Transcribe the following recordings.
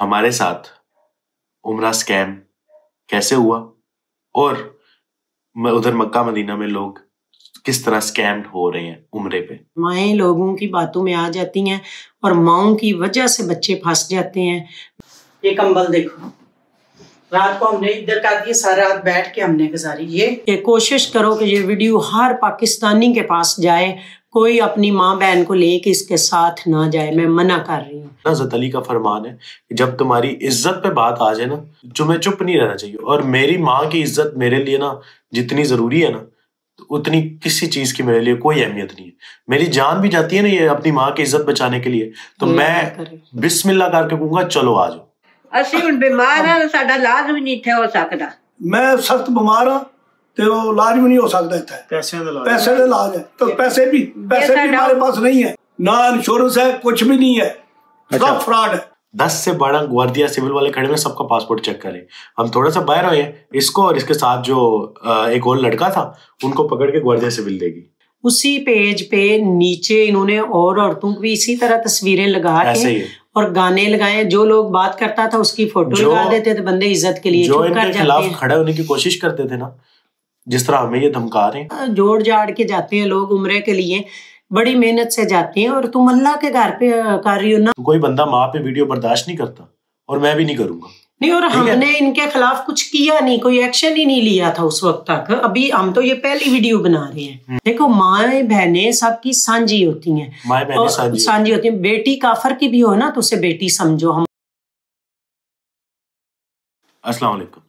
हमारे साथ उम्रा स्कैम कैसे हुआ और उधर मक्का मदीना में लोग किस तरह स्कैम्ड हो रहे हैं उम्रे पे। माएँ लोगों की बातों में आ जाती हैं और माओं की वजह से बच्चे फंस जाते हैं। ये कंबल देखो, रात को हमने इधर कर दिया, सारा रात बैठ के हमने गुजारी। ये कोशिश करो कि ये वीडियो हर पाकिस्तानी के पास जाए, कोई अपनी माँ बहन को लेके इसके साथ ना जाए, मैं मना कर रही हूँ। हज़रत अली का फरमान है कि जब तुम्हारी इज्जत पे बात आ जाए ना, तुम्हें चुप नहीं रहना चाहिए। और मेरी माँ की इज्जत मेरे लिए ना जितनी जरूरी है ना, उतनी किसी चीज की मेरे लिए कोई अहमियत नहीं है। मेरी जान भी जाती है ना ये अपनी माँ की इज्जत बचाने के लिए, तो मैं बिस्मिल्लाह करके कहूंगा चलो आ जाओ। ਅਸੀਂ ਹੁਣ ਬਿਮਾਰ ਹਾਂ, ਸਾਡਾ ਇਲਾਜ ਵੀ ਨਹੀਂ ਇੱਥੇ ਹੋ ਸਕਦਾ। मैं सख्त बीमार हाँ तो इलाज भी नहीं हो सकता इतना। पैसे का इलाज है तो पैसे भी हमारे पास नहीं है, ना इंश्योरेंस है, कुछ भी नहीं है, सब फ्रॉड है। 10 से 12 ग्वार्डिया सिविल वाले खड़े हुए, सबका पासपोर्ट चेक करें। हम थोड़ा सा बाहर हुए, इसको और इसके साथ जो एक और लड़का था उनको पकड़ के ग्वार्डिया सिविल देगी। उसी पेज पे नीचे इन्होंने और औरतों की इसी तरह तस्वीरें लगा के और गाने लगाए। जो लोग बात करता था उसकी फोटो लगा देते थे, बंदे इज्जत के लिए जो इनके खिलाफ खड़े होने की कोशिश करते थे ना, जिस तरह हमें ये धमका रहे हैं। जोड़ जाड़ के जाते हैं लोग उम्रे के लिए, बड़ी मेहनत से जाते हैं, और तुम अल्लाह के घर पे कर रही हो ना। कोई बंदा माँ पे वीडियो बर्दाश्त नहीं करता और मैं भी नहीं करूंगा। नहीं, और हमने इनके खिलाफ कुछ किया नहीं, कोई एक्शन ही नहीं लिया था उस वक्त तक। अभी हम तो ये पहली वीडियो बना रहे हैं। देखो, माए बहनें सबकी साझी होती हैं, माए बहनें साझी होती हैं। बेटी काफर की भी हो ना तो उसे बेटी समझो। हम अस्सलाम वालेकुम।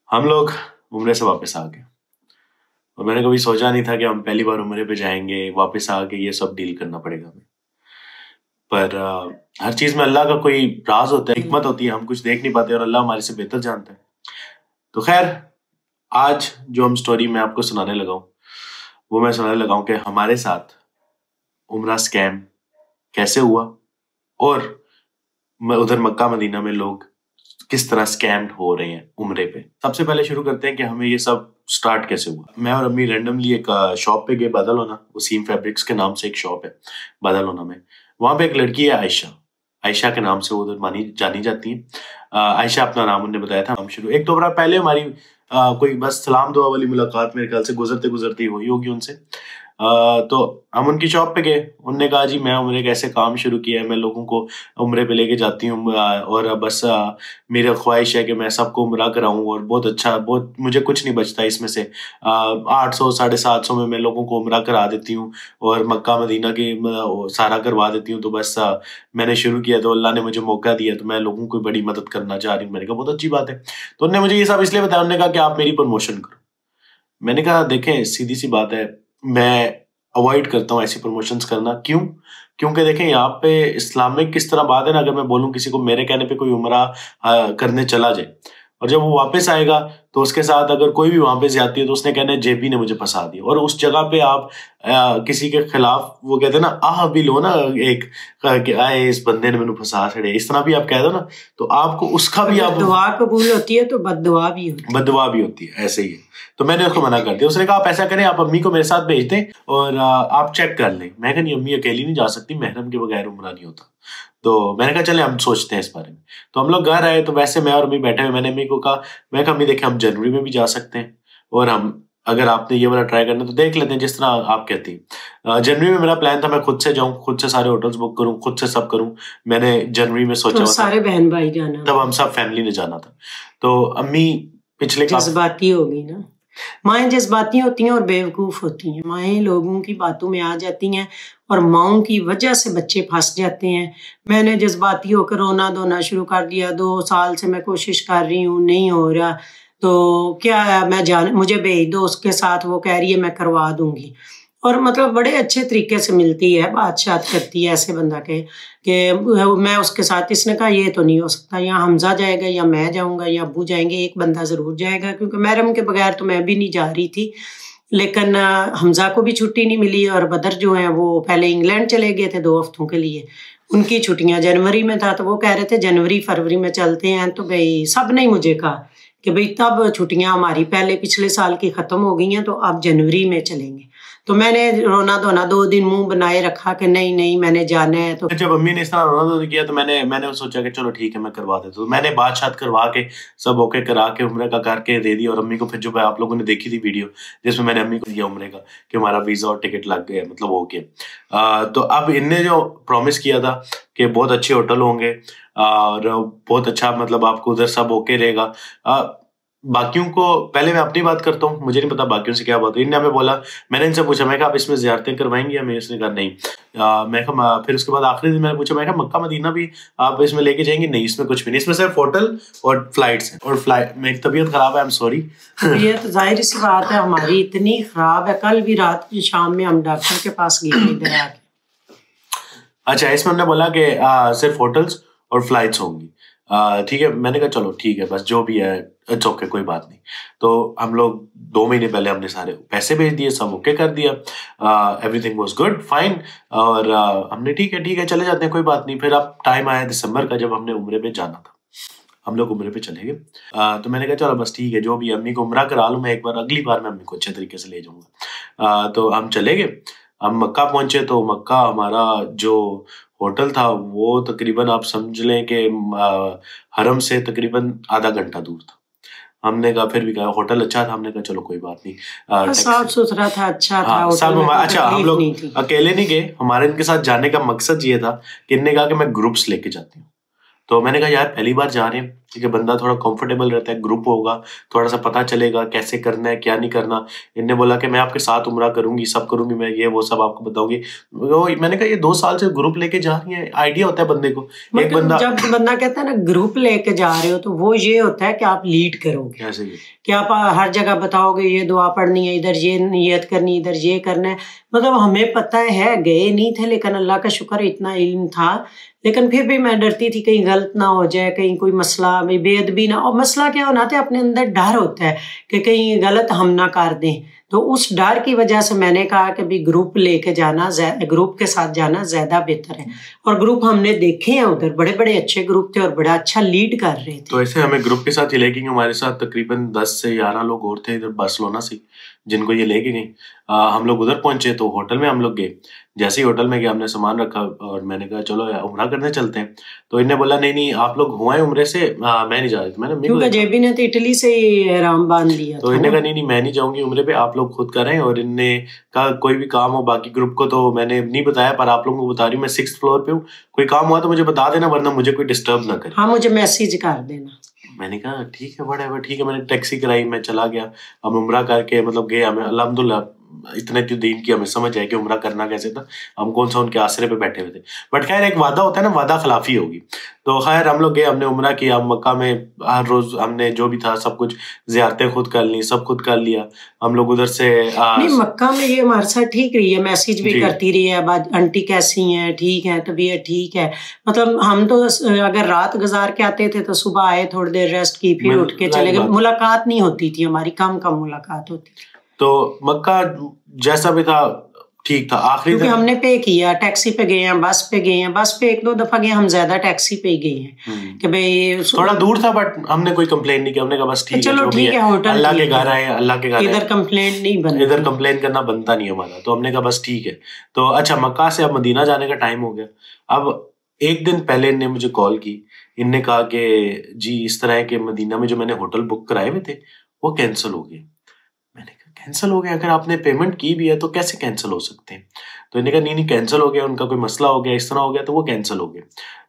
हम लोग उम्रे से वापस आ गए और मैंने कभी सोचा नहीं था कि हम पहली बार उम्रे पे जाएंगे, वापस आके ये सब डील करना पड़ेगा हमें। पर हर चीज में अल्लाह का कोई राज होता है, हिकमत होती है, हम कुछ देख नहीं पाते और अल्लाह हमारे से बेहतर जानता है। तो खैर, आज जो हम स्टोरी मैं आपको सुनाने लगा हूँ वो मैं सुनाने लगा हूँ कि हमारे साथ उम्रा स्कैम कैसे हुआ और उधर मक्का मदीना में लोग किस तरह स्कैम्ड हो रहे हैं उम्रे पे। सबसे पहले शुरू करते हैं कि हमें ये सब स्टार्ट कैसे हुआ। मैं और अम्मी रैंडमली एक शॉप पे गए, बादलोना, वसीम फैब्रिक्स के नाम से एक शॉप है बादलोना में। वहां पे एक लड़की है आयशा के नाम से वो उधर जानी जाती है। आयशा अपना नाम उन्होंने बताया था। हम शुरू 1-2 बार पहले हमारी कोई बस सलाम दुआ वाली मुलाकात मेरे ख्याल से गुजरते हुई होगी उनसे। तो हम उनकी शॉप पे गए। उन्होंने कहा जी मैं उम्रे कैसे काम शुरू किया है, मैं लोगों को उम्रे पे लेके जाती हूँ और बस मेरा ख्वाहिश है कि मैं सबको उम्रा कराऊँ और बहुत अच्छा, बहुत मुझे कुछ नहीं बचता इसमें से 800 750 में मैं लोगों को उम्रा करा देती हूँ और मक्का मदीना की सारा करवा देती हूँ। तो बस मैंने शुरू किया तो अल्लाह ने मुझे मौका दिया, तो मैं लोगों की बड़ी मदद करना चाह रही हूँ। मैंने कहा बहुत अच्छी बात है। तो उन्होंने मुझे ये सब इसलिए बताया, उन्होंने कहा कि आप मेरी प्रमोशन करो। मैंने कहा देखें सीधी सी बात है, मैं अवॉइड करता हूँ ऐसी प्रमोशंस करना। क्यों? क्योंकि देखें यहाँ पे इस्लामिक किस तरह बात है ना, अगर मैं बोलूँ किसी को मेरे कहने पे कोई उम्रा करने चला जाए और जब वो वापस आएगा तो उसके साथ अगर कोई भी वहां पे जाती है तो उसने कहना है जेबी ने मुझे फंसा दिया। और उस जगह पे आप किसी के खिलाफ वो कहते हैं ना आह भी लो ना, एक कि आए इस बंदे ने मैंने फंसा छड़े, इस तरह भी आप कह दो ना, तो आपको उसका भी आप दुआ कबूल होती है तो बददुआ भी होती है, ऐसे ही है। तो मैंने उसको मना कर दिया। उसने कहा आप ऐसा करें, आप अम्मी को मेरे साथ भेज दें और आप चेक कर लें। मैं कहा नहीं, अम्मी अकेली नहीं जा सकती, महरम के बगैर उम्रा नहीं होता। तो मैंने कहा चले हम सोचते हैं इस बारे में। तो हम लोग घर आए तो वैसे मैं और अम्मी बैठे हुए, मैंने अम्मी को कहा, मैं कहा अम्मी देखें हम जनवरी में भी जा सकते हैं और हम अगर आपने ये वाला ट्राई करना तो देख लेते हैं जिस तरह आप कहती हैं। जनवरी में मेरा प्लान था मैं खुद से जाऊं, खुद से सारे होटल्स बुक करूं, खुद से सब करूं। मैंने जनवरी में सोचा तो सारे बहन भाई जाना, तब हम सब फैमिली ने जाना था। तो अम्मी पिछले जज्बाती होगी ना, माएँ जज्बाती होती हैं और बेवकूफ़ होती हैं। माएँ लोगों की बातों में आ जाती हैं और माओं की वजह से बच्चे फंस जाते हैं। मैंने जज्बाती होकर रोना धोना शुरू कर दिया। 2 साल से मैं कोशिश कर रही हूँ, नहीं हो रहा, तो क्या मैं मुझे भेज दो उसके साथ। वो कह रही है मैं करवा दूंगी, और मतलब बड़े अच्छे तरीके से मिलती है, बात करती है ऐसे बंदा के कि मैं उसके साथ। इसने कहा ये तो नहीं हो सकता, या हमजा जाएगा या मैं जाऊंगा या अब्बू जाएंगे, एक बंदा ज़रूर जाएगा, क्योंकि महरम के बगैर तो मैं भी नहीं जा रही थी। लेकिन हमजा को भी छुट्टी नहीं मिली और बदर जो है वो पहले इंग्लैंड चले गए थे 2 हफ्तों के लिए, उनकी छुट्टियाँ जनवरी में था। तो वो कह रहे थे जनवरी फरवरी में चलते हैं। तो भाई सब ने मुझे कहा कि भाई तब छुट्टियाँ हमारी पहले पिछले साल की ख़त्म हो गई हैं तो अब जनवरी में चलेंगे। तो मैंने रोना धोना 2 दिन मुंह बनाए रखा कि नहीं नहीं मैंने जाना है। तो जब अम्मी ने इस तरह रोना धोना किया तो मैंने सोचा कि चलो ठीक है मैं करवा देता हूँ। मैंने बात शात करवा के सब ओके करा के उम्रे का करके दे दिया। और अम्मी को फिर जो आप लोगों ने देखी थी वीडियो जिसमें मैंने अम्मी को दिया उम्रे का कि हमारा वीजा और टिकट लग गया, मतलब हो गया। तो अब इनने जो प्रॉमिस किया था कि बहुत अच्छे होटल होंगे और बहुत अच्छा मतलब आपको उधर सब ओके रहेगा। बाकियों को पहले मैं अपनी बात करता हूँ, मुझे नहीं पता बाकियों से क्या बात है। इनने हमें बोला, मैंने इनसे पूछा मैं कहा आप इसमें ज़ियारतें करवाएंगे हमें? इसने कहा नहीं। मैं कहा फिर उसके बाद आखिरी दिन मैंने पूछा, मैं कहा मक्का मदीना भी आप इसमें लेके जाएंगे? नहीं, इसमें कुछ भी नहीं, इसमें सिर्फ होटल और फ्लाइट्स हैं। और फ्लाइट मेरी तबीयत खराब है, आई एम सॉरी। ये तो जाहिर सी बात है हमारी इतनी खराब है। कल भी रात की शाम में हम डॉक्टर के पास गए इधर आके। अच्छा, इसमें हमने बोला कि सिर्फ होटल्स और फ्लाइट्स होंगी। ठीक है, मैंने कहा चलो ठीक है, बस जो भी है इट्स ओके, कोई बात नहीं। तो हम लोग 2 महीने पहले हमने सारे पैसे भेज दिए, सब ओके कर दिया, एवरीथिंग वाज गुड फाइन। और हमने ठीक है चले जाते हैं, कोई बात नहीं। फिर अब टाइम आया दिसंबर का, जब हमने उम्रे पे जाना था, हम लोग उम्रे पे चले गए। तो मैंने कहा चलो बस ठीक है, जो भी अम्मी को उम्रा करा लूँ मैं एक बार, अगली बार मैं अम्मी को अच्छे तरीके से ले जाऊँगा। तो हम चले गए, हम मक्का पहुंचे। तो मक्का हमारा जो होटल था वो तकरीबन आप समझ लें कि हरम से तकरीबन आधा घंटा दूर था। हमने कहा फिर भी कहा होटल अच्छा था, हमने कहा चलो कोई बात नहीं, साफ सुथरा था, अच्छा था। सब अच्छा, हम लोग अकेले नहीं गए, हमारे इनके साथ जाने का मकसद ये था कि इनने कहा कि मैं ग्रुप्स लेके जाती हूँ। तो मैंने कहा यार पहली बार जा रहे हैं, ठीक है, बंदा थोड़ा कंफर्टेबल रहता है, ग्रुप होगा, थोड़ा सा पता चलेगा कैसे करना है क्या नहीं करना। इनने बोला कि मैं आपके साथ उम्रा करूंगी, सब करूंगी, मैं ये वो सब आपको बताऊंगी। मैंने कहा ये 2 साल से ग्रुप लेके जा रही है, आइडिया होता है बंदे को। एक बंदा जब बंदा कहता है ना ग्रुप लेके जा रहे हो, तो वो ये होता है कि आप लीड करोगे, कैसे कि आप हर जगह बताओगे ये दुआ पढ़नी है, इधर ये नियत करनी, इधर ये करना है। मतलब हमें पता है, गए नहीं थे लेकिन अल्लाह का शुक्र इतना इल्म था। लेकिन फिर भी मैं डरती थी कहीं गलत ना हो जाए, कहीं कोई मसला बेअदबी ना। और मसला क्या होना था, अपने अंदर डर होता है कि कहीं गलत हम ना कर दें। तो उस डर की वजह से मैंने कहा कि भी ग्रुप लेके जाना, ग्रुप के साथ जाना ज़्यादा बेहतर है। और ग्रुप हमने देखे हैं उधर, बड़े बड़े अच्छे ग्रुप थे और बड़ा अच्छा लीड कर रहे थे। तो ऐसे हमें ग्रुप के साथ ही लेके गए, हमारे साथ तकरीबन 10 से 11 लोग और थे इधर बार्सिलोना से, जिनको ये लेके गई। हम लोग उधर पहुंचे तो होटल में हम लोग गए। जैसे ही होटल में गए हमने सामान रखा और मैंने कहा चलो उम्रा करने चलते हैं। तो इन्हें बोला नहीं आप लोग हुआ है उम्रे से, मैं नहीं जा रही। मैंने क्योंकि जेबी ने तो इटली से एहराम बांध लिया। तो इन्हें कहा नहीं मैं नहीं जाऊंगी उम्रे पे, आप लोग खुद करें। और इनने कहा कोई भी काम हो, बाकी ग्रुप को तो मैंने नहीं बताया पर आप लोगों को बता रही हूँ, मैं 6th फ्लोर पे हूँ, कोई काम हुआ तो मुझे बता देना, वरना मुझे कोई डिस्टर्ब ना करे। हाँ, मुझे मैसेज कर देना। मैंने कहा ठीक है बड़ा ठीक है। मैंने टैक्सी कराई, मैं चला गया। हम उम्रा करके मतलब गए, हमें अल्हम्दुलिल्लाह इतने दिन की हमें समझ आया कि उम्रा करना कैसे था। हम कौन सा उनके आसरे पे बैठे हुए थे। बट खैर एक वादा होता है ना, वादा खिलाफी होगी। तो खैर हम लोग गए, हमने उम्रा किया। हम मक्का में हर रोज हमने जो भी था सब कुछ ज़ियारतें खुद कर ली, सब खुद कर लिया। हम लोग उधर से नहीं, मक्का में ये हमारे साथ ठीक रही है, मैसेज भी करती रही है, आंटी कैसी हैं, ठीक है, तबीयत ठीक है। मतलब हम तो अगर रात गुजार के आते थे तो सुबह आए, थोड़ी देर रेस्ट की, फिर उठ के चले गए। मुलाकात नहीं होती थी हमारी, कम मुलाकात होती थी। तो मक्का जैसा भी था ठीक था। आखिरी क्योंकि हमने पे किया, टैक्सी पे गए हैं, बस पे गए हैं। बस पे 1-2 दफा गए, हम ज्यादा टैक्सी पे गए हैं कि भाई थोड़ा दूर था, बट हमने कोई कंप्लेन नहीं किया। हमने कहा बस ठीक है, चलो ठीक है, होटल अल्लाह के घर आए, अल्लाह के घर आए, इधर कंप्लेन नहीं बनता, इधर कंप्लेन करना बनता नहीं हमारा। तो हमने कहा बस ठीक है। तो अच्छा, मक्का से अब मदीना जाने का टाइम हो गया। अब एक दिन पहले इनने मुझे कॉल की, इनने कहा कि जी इस तरह है कि मदीना में जो मैंने होटल बुक कराए हुए थे वो कैंसिल हो गए। मैंने कहा कैंसिल हो गया? अगर आपने पेमेंट की भी है तो कैसे कैंसिल हो सकते हैं? तो इन्हें कहा नहीं कैंसिल हो गया, उनका कोई मसला हो गया, इस तरह हो गया, तो वो कैंसिल हो गए।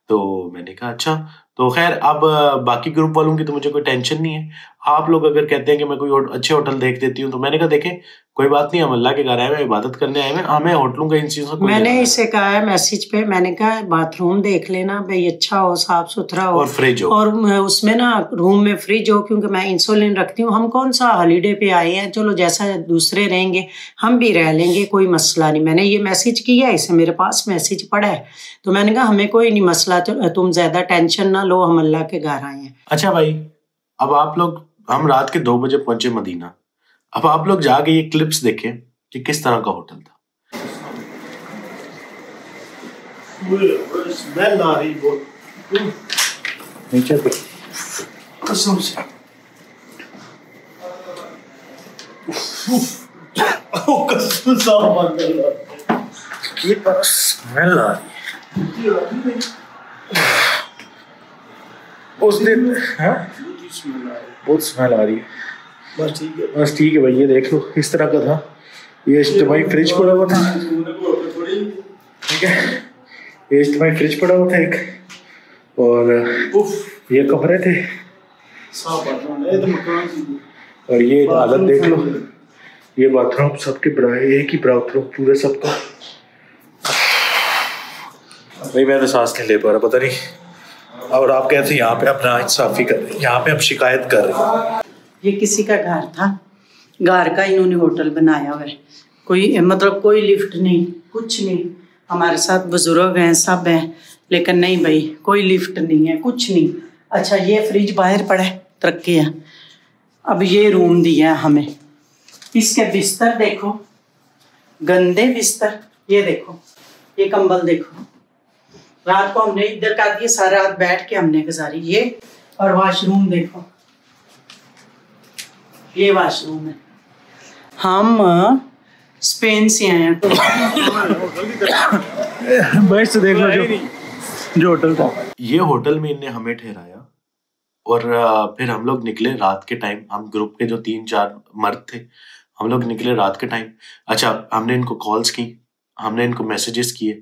तो मैंने कहा अच्छा। तो खैर अब बाकी ग्रुप वालों की तो मुझे कोई टेंशन नहीं है। आप लोग अगर कहते हैं कि मैं कोई अच्छे होटल देख देती हूँ, तो मैंने कहा देखें कोई बात नहीं, हम अल्लाह के घर आए हुए, इबादत करने आए हुए, हमें होटलों का इन चीजों को। मैंने इसे कहा है मैसेज पे, मैंने कहा बाथरूम देख लेना भाई, अच्छा हो, साफ सुथरा हो, और फ्रिज हो, और उसमें ना रूम में फ्रिज हो, क्योंकि मैं इंसुलिन रखती हूँ। हम कौन सा हॉलीडे पे आए हैं, चलो जैसा दूसरे रहेंगे हम भी रह लेंगे, कोई मसला नहीं। मैंने ये मैसेज किया, इसे मेरे पास मैसेज पड़ा है, तो मैंने कहा हमें कोई नहीं मसला, तुम ज्यादा टेंशन ना लो, हम अल्लाह के घर आए हैं। अच्छा भाई, अब आप लोग, हम रात के 2 बजे पहुंचे मदीना। अब आप लोग जाके ये क्लिप्स देखें कि किस तरह का होटल था। स्मेल आ रही नीचे पे कसम से। ये स्मेल आ रही है उस दिन, बहुत स्मेल आ रही है। बस ठीक है भाई, ये देख लो इस तरह का था। ये इज्तिमाई फ्रिज पड़ा हुआ था, ठीक है, ये इज्तिमाई फ्रिज पड़ा हुआ था एक, और ये कमरे थे, और ये हालत देख लो, ये बाथरूम सबके बड़ा है, एक ही बाथरूम पूरे सबका। भाई मैं तो सांस नहीं ले पा रहा, पता नहीं। और आप कहते हैं यहाँ पे अपना इंसाफी कर रहे हैं, यहाँ पे हम शिकायत कर रहे हैं। ये किसी का घर था, घर का इन्होंने होटल बनाया हुआ है, कोई मतलब कोई लिफ्ट नहीं, कुछ नहीं। हमारे साथ बुजुर्ग हैं, सब हैं, लेकिन नहीं भाई, कोई लिफ्ट नहीं है, कुछ नहीं। अच्छा, ये फ्रिज बाहर पड़ा है, तरक्की है। अब ये रूम दिया है हमें, इसके बिस्तर देखो, गंदे बिस्तर, ये देखो, ये कंबल देखो। रात को हमने इधर का दिए, सारा रात बैठ के हमने गुजारी। ये और वॉशरूम देखो, ये वॉशरूम है। हम स्पेन से आए हैं, बस तो देख लो जो होटल था। ये होटल में इनने हमें ठहराया, और फिर हम लोग निकले रात के टाइम। हम ग्रुप के जो 3-4 मर्द थे, हम लोग निकले रात के टाइम। अच्छा, हमने इनको कॉल्स की, हमने इनको मैसेजेस किए,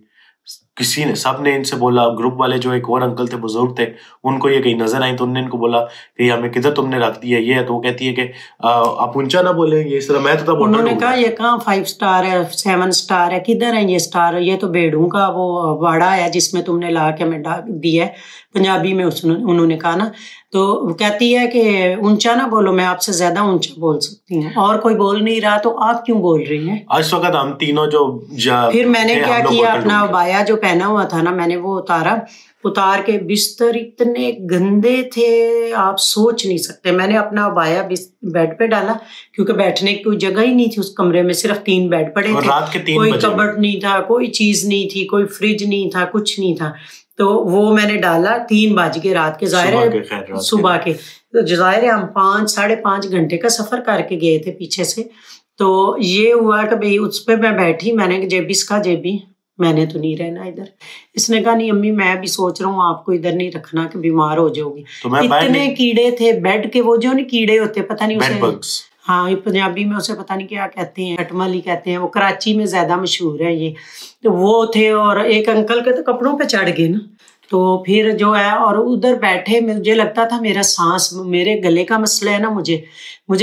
किसी ने, सब ने इनसे बोला। ग्रुप वाले जो एक और अंकल थे, बुजुर्ग थे, उनको ये कहीं नजर आई तो उन्होंने इनको बोला कि हमें किधर तुमने रख दिया ये है। तो वो कहती है कि आप ऊंचा ना बोले ये इस तरह। मैं तो तब उन्होंने कहा ये कहाँ 5 स्टार है, 7 स्टार है, किधर है ये स्टार? ये तो बेड़ों का वो वाड़ा है जिसमें तुमने ला के हमें दिया है। पंजाबी में उन्होंने कहा ना, तो कहती है कि ऊंचा ना बोलो, मैं आपसे ज्यादा ऊंचा बोल सकती हूँ। और कोई बोल नहीं रहा तो आप क्यों बोल रही हैं? आज वक्त हम तीनों जो फिर मैंने क्या किया, अपना अबाया जो पहना हुआ था ना, मैंने वो उतार के, बिस्तर इतने गंदे थे आप सोच नहीं सकते। मैंने अपना अबाया बेड पे डाला, क्योंकि बैठने की कोई जगह ही नहीं थी उस कमरे में, सिर्फ 3 बेड पड़े थे, कोई कबर्ड नहीं था, कोई चीज नहीं थी, कोई फ्रिज नहीं था, कुछ नहीं था। तो वो मैंने डाला 3 बज के रात के, जाहिर है सुबह के, तो जाहिर है हम 5-5.5 घंटे का सफर करके गए थे पीछे से। तो ये हुआ कि भाई उस पर मैं बैठी, मैंने जेबी मैंने तो नहीं रहना इधर। इसने कहा नहीं अम्मी, मैं भी सोच रहा हूँ आपको इधर नहीं रखना कि बीमार हो जाओगी। तो इतने कीड़े थे बेड के, वो जो नहीं कीड़े होते, पता नहीं उसे, हाँ ये पंजाबी में उसे पता नहीं क्या कहते हैं, कटमल ही कहते हैं, वो कराची में ज्यादा मशहूर है ये। तो वो थे, और एक अंकल के तो कपड़ों पे चढ़ गए ना। तो फिर जो है, और उधर बैठे मुझे लगता था मेरा सांस, मेरे गले का मसला है ना, मुझे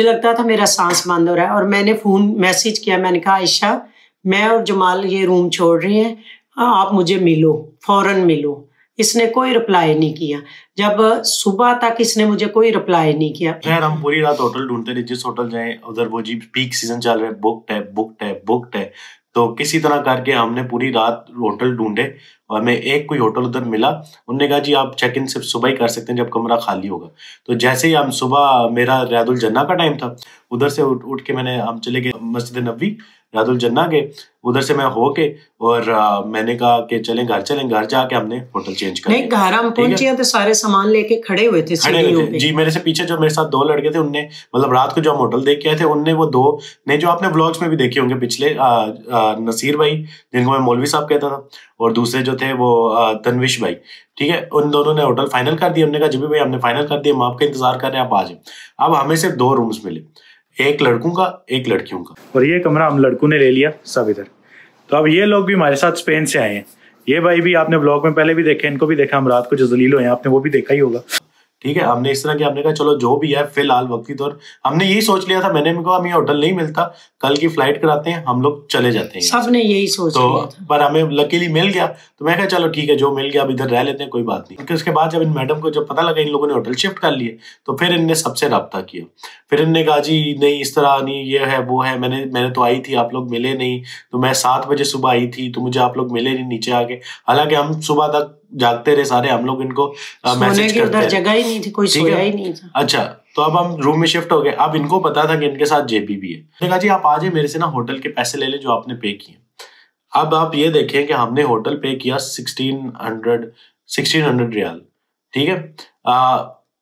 लगता था मेरा सांस बंद हो रहा है। और मैंने फोन मैसेज किया, मैंने कहा आयशा, मैं और जमाल ये रूम छोड़ रहे हैं, आप मुझे मिलो, फौरन मिलो। इसने कोई रिप्लाई नहीं किया, जब सुबह तक इसने मुझे कोई रिप्लाई नहीं किया। खैर हम पूरी रात होटल ढूंढते रहे, जिस होटल जाए उधर वो जी पीक सीजन चल रहा है, बुकड है। तो किसी तरह करके हमने पूरी रात होटल ढूंढे, और हमें एक कोई होटल उधर मिला। उन्होंने कहा जी आप चेक इन सिर्फ सुबह ही कर सकते हैं जब कमरा खाली होगा। तो जैसे ही हम सुबह, मेरा रियादुल जन्ना का टाइम था, उधर से उठ के हम चले गए मस्जिद नबवी, रियादुल जन्ना गए, उधर से मैं होके, और मैंने कहा कि चलें घर जाके हमने होटल चेंज कर नहीं, घर हम पहुंचे तो सारे सामान लेके खड़े हुए थे जी। मेरे से पीछे जो मेरे साथ 2 लड़के थे, उनने मतलब रात को जो हम होटल देख के आए थे, उनने वो 2 ने जो आपने व्लॉग्स में भी देखे होंगे पिछले, नसीर भाई जिनको मैं मौलवी साहब कहता था, और दूसरे जो थे वो तनविश भाई, ठीक है, उन दोनों ने होटल फाइनल कर दिया। उन्होंने कहा जी भाई हमने फाइनल कर दिया, हम आपका इंतजार कर रहे हैं, आप आ जाए। अब हमें सिर्फ 2 रूम्स मिले, एक लड़कों का, एक लड़कियों का, और ये कमरा हम लड़कों ने ले लिया सब इधर। तो अब ये लोग भी हमारे साथ स्पेन से आए हैं। ये भाई भी आपने ब्लॉग में पहले भी देखे, इनको भी देखा। हम रात को जो जलील हुए हैं, आपने वो भी देखा ही होगा, ठीक है। हमने इस तरह की, हमने कहा चलो जो भी है फिलहाल वक्ती तौर, हमने यही सोच लिया था, मैंने कहा हमें होटल नहीं मिलता, कल की फ्लाइट कराते हैं, हम लोग चले जाते हैं। सबने यही सोच लिया था, पर हमें लकीली मिल गया। तो मैं कहा चलो ठीक है, जो मिल गया अब इधर रह लेते हैं, कोई बात नहीं। क्योंकि उसके बाद जब इन मैडम को जब पता लगा इन लोगों ने होटल शिफ्ट कर लिए, तो फिर इनने सबसे रब्ता किया। फिर इनने कहा जी नहीं इस तरह नहीं, ये है वो है, मैंने तो आई थी, आप लोग मिले नहीं। तो मैं 7 बजे सुबह आई थी, तो मुझे आप लोग मिले नहीं नीचे आके। हालांकि हम सुबह तक जागते रहे सारे, हम लोग इनको मैसेज करते रहे, जगह ही नहीं थी, कोई सोया ही नहीं था। अच्छा, तो अब हम रूम में शिफ्ट हो गए। अब इनको पता था कि इनके साथ जेबी भी है। मैंने कहा जी आप आ जाए मेरे से ना, होटल के पैसे ले ले जो आपने पे किए। अब आप ये देखें कि हमने होटल पे किया 1600 रियाल, ठीक है।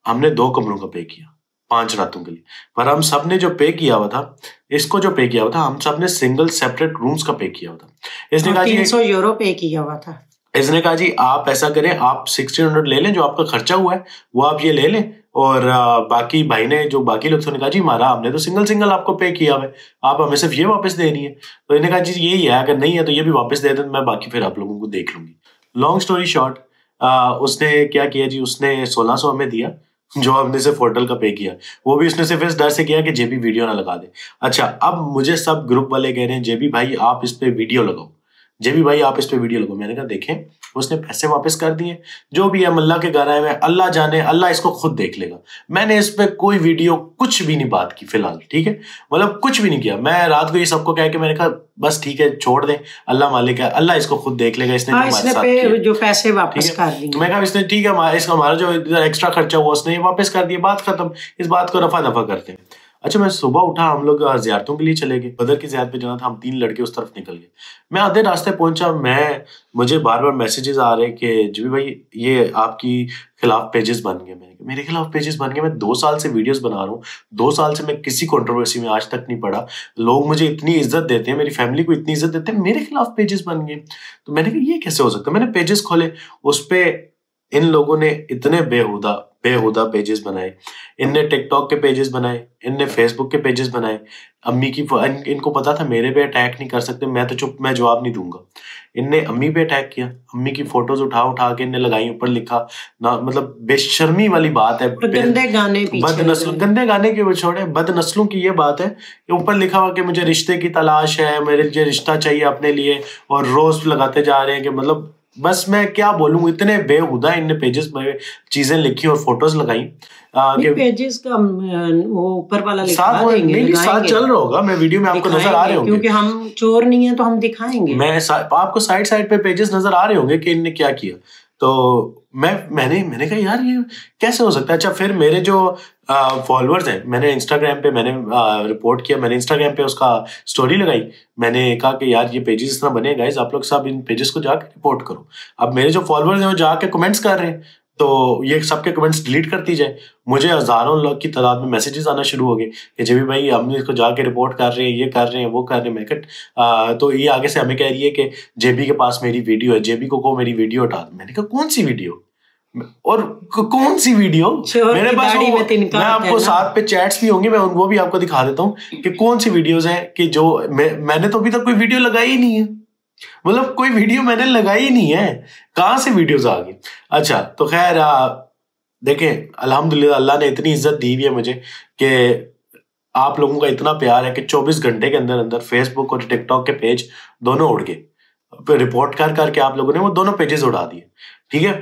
हमने 2 कमरों का पे किया, 5 रातों के लिए। पर हम सब ने जो पे किया हुआ था, इसको जो पे किया हुआ था, हम सब ने सिंगल सेपरेट रूम्स का पे किया हुआ था। इसने कहा 300 यूरो पे किया हुआ था। इसने कहा जी आप ऐसा करें, आप 1600 ले लें, जो आपका खर्चा हुआ है वो आप ये ले लें, और बाकी भाई ने, जो बाकी लोग थे, कहा जी हमारा, हमने तो सिंगल आपको पे किया हुआ है, आप हमें सिर्फ ये वापस देनी है। तो इन्हें कहा जी यही है, अगर नहीं है तो ये भी वापस दे दें, मैं बाकी फिर आप लोगों को देख लूंगी। लॉन्ग स्टोरी शॉर्ट, उसने क्या किया जी, उसने 1600 हमें दिया, जो हमने सिर्फ होटल का पे किया, वो भी उसने सिर्फ इस डर से किया कि जेबी वीडियो ना लगा दे। अच्छा, अब मुझे सब ग्रुप वाले कह रहे हैं जेबी भाई आप इस पे वीडियो लगाओ, जेबी भाई आप इस पे वीडियो लगाओ। मैंने कहा देखें, उसने पैसे वापस कर दिए, जो भी है अल्लाह के घर आए में, अल्लाह जाने, अल्लाह इसको खुद देख लेगा। मैंने इस पे कोई वीडियो कुछ भी नहीं बात की फिलहाल, ठीक है, मतलब कुछ भी नहीं किया। मैं रात को ये सबको कह के मैंने कहा बस ठीक है छोड़ दें, अल्लाह मालिक है, अल्लाह इसको खुद देख लेगा। इसने हमारे साथ किया, जो पैसे वापस कर दिए, मैं कहा इसने ठीक है, इसका हमारा जो एक्स्ट्रा खर्चा हुआ उसने वापस कर दिया, बात खत्म, इस बात को रफा दफा करते हैं। अच्छा, मैं सुबह उठा, हम लोग ज़ियारतों के लिए चले गए, बदर की ज़ियारत पे जाना था, हम 3 लड़के उस तरफ निकल गए। मैं आधे रास्ते पहुंचा, मुझे बार बार मैसेजेस आ रहे कि जी भाई ये आपकी खिलाफ पेजेस बन गए। मैंने कहा मेरे खिलाफ पेजेस बन गए? मैं 2 साल से वीडियोस बना रहा हूँ, 2 साल से मैं किसी कंट्रोवर्सी में आज तक नहीं पड़ा, लोग मुझे इतनी इज्जत देते हैं, मेरी फैमिली को इतनी इज्जत देते हैं, मेरे खिलाफ पेजेस बन गए। तो मैंने कहा ये कैसे हो सकता है? मैंने पेजेस खोले, उस पर इन लोगों ने इतने बेहुदा पेजेस बनाए, इनने टिकटॉक के पेजेस बनाए, इनने फेसबुक के पेजेस बनाए। अम्मी की, इनको पता था मेरे पे अटैक नहीं कर सकते, मैं तो चुप, मैं जवाब नहीं दूंगा। इनने अम्मी पे अटैक किया, अम्मी की फोटोज उठा के इनने लगाई, ऊपर लिखा ना, मतलब बेशर्मी वाली बात है, गंदे गाने, गंदे गाने के छोड़े, बदनस्लों की ये बात है। ऊपर लिखा हुआ कि मुझे रिश्ते की तलाश है, मेरे रिश्ता चाहिए अपने लिए, और रोज लगाते जा रहे हैं कि मतलब बस मैं क्या बोलूं, इतने बेहुदा इनने पेजेस में चीजें लिखी और फोटोज लगाई। पेजेस का वो ऊपर वाला साथ चल रहा होगा, मैं वीडियो में आपको नजर आ रहे होंगे, क्योंकि हम चोर नहीं है तो हम दिखाएंगे। मैं आपको साइड पे पेजेस नजर आ रहे होंगे कि इनने क्या किया। तो मैंने कहा यार ये कैसे हो सकता है। अच्छा, फिर मेरे जो फॉलोअर्स हैं, मैंने इंस्टाग्राम पे रिपोर्ट किया, मैंने इंस्टाग्राम पे उसका स्टोरी लगाई, मैंने कहा कि यार ये पेजेस इस तरह बने गाइस, आप लोग सब इन पेजेस को जाकर रिपोर्ट करो। अब मेरे जो फॉलोअर्स हैं वो जाके कमेंट्स कर रहे हैं, तो ये सबके कमेंट्स डिलीट करती जाए। मुझे हजारों लोग की तादाद में मैसेजेस आना शुरू हो गए कि जेबी भाई हम इसको जाके रिपोर्ट कर रहे हैं, ये कर रहे हैं, वो कर रहे हैं। मैं तो ये आगे से हमें कह रही है कि जेबी के पास मेरी वीडियो है, जेबी को मेरी वीडियो हटा दो। मैंने कहा कौन सी वीडियो और कौन सी वीडियो? मेरे पास मैं आपको साथ पे चैट्स भी होंगे, मैं वो भी आपको दिखा देता हूँ कि कौन सी वीडियोस हैं कि जो मैंने तो अभी तक कोई वीडियो लगाई ही नहीं है, मतलब कोई वीडियो मैंने लगाई ही नहीं है, कहां से वीडियोस आ गई। अच्छा, तो खैर देखें, अल्हम्दुलिल्लाह अल्लाह ने इतनी इज्जत दी हुई है मुझे कि आप लोगों का इतना प्यार है कि 24 घंटे के अंदर अंदर फेसबुक और टिकटॉक के पेज दोनों उड़ गए। रिपोर्ट करके आप लोगों ने वो दोनों पेजेस उड़ा दिए, ठीक है।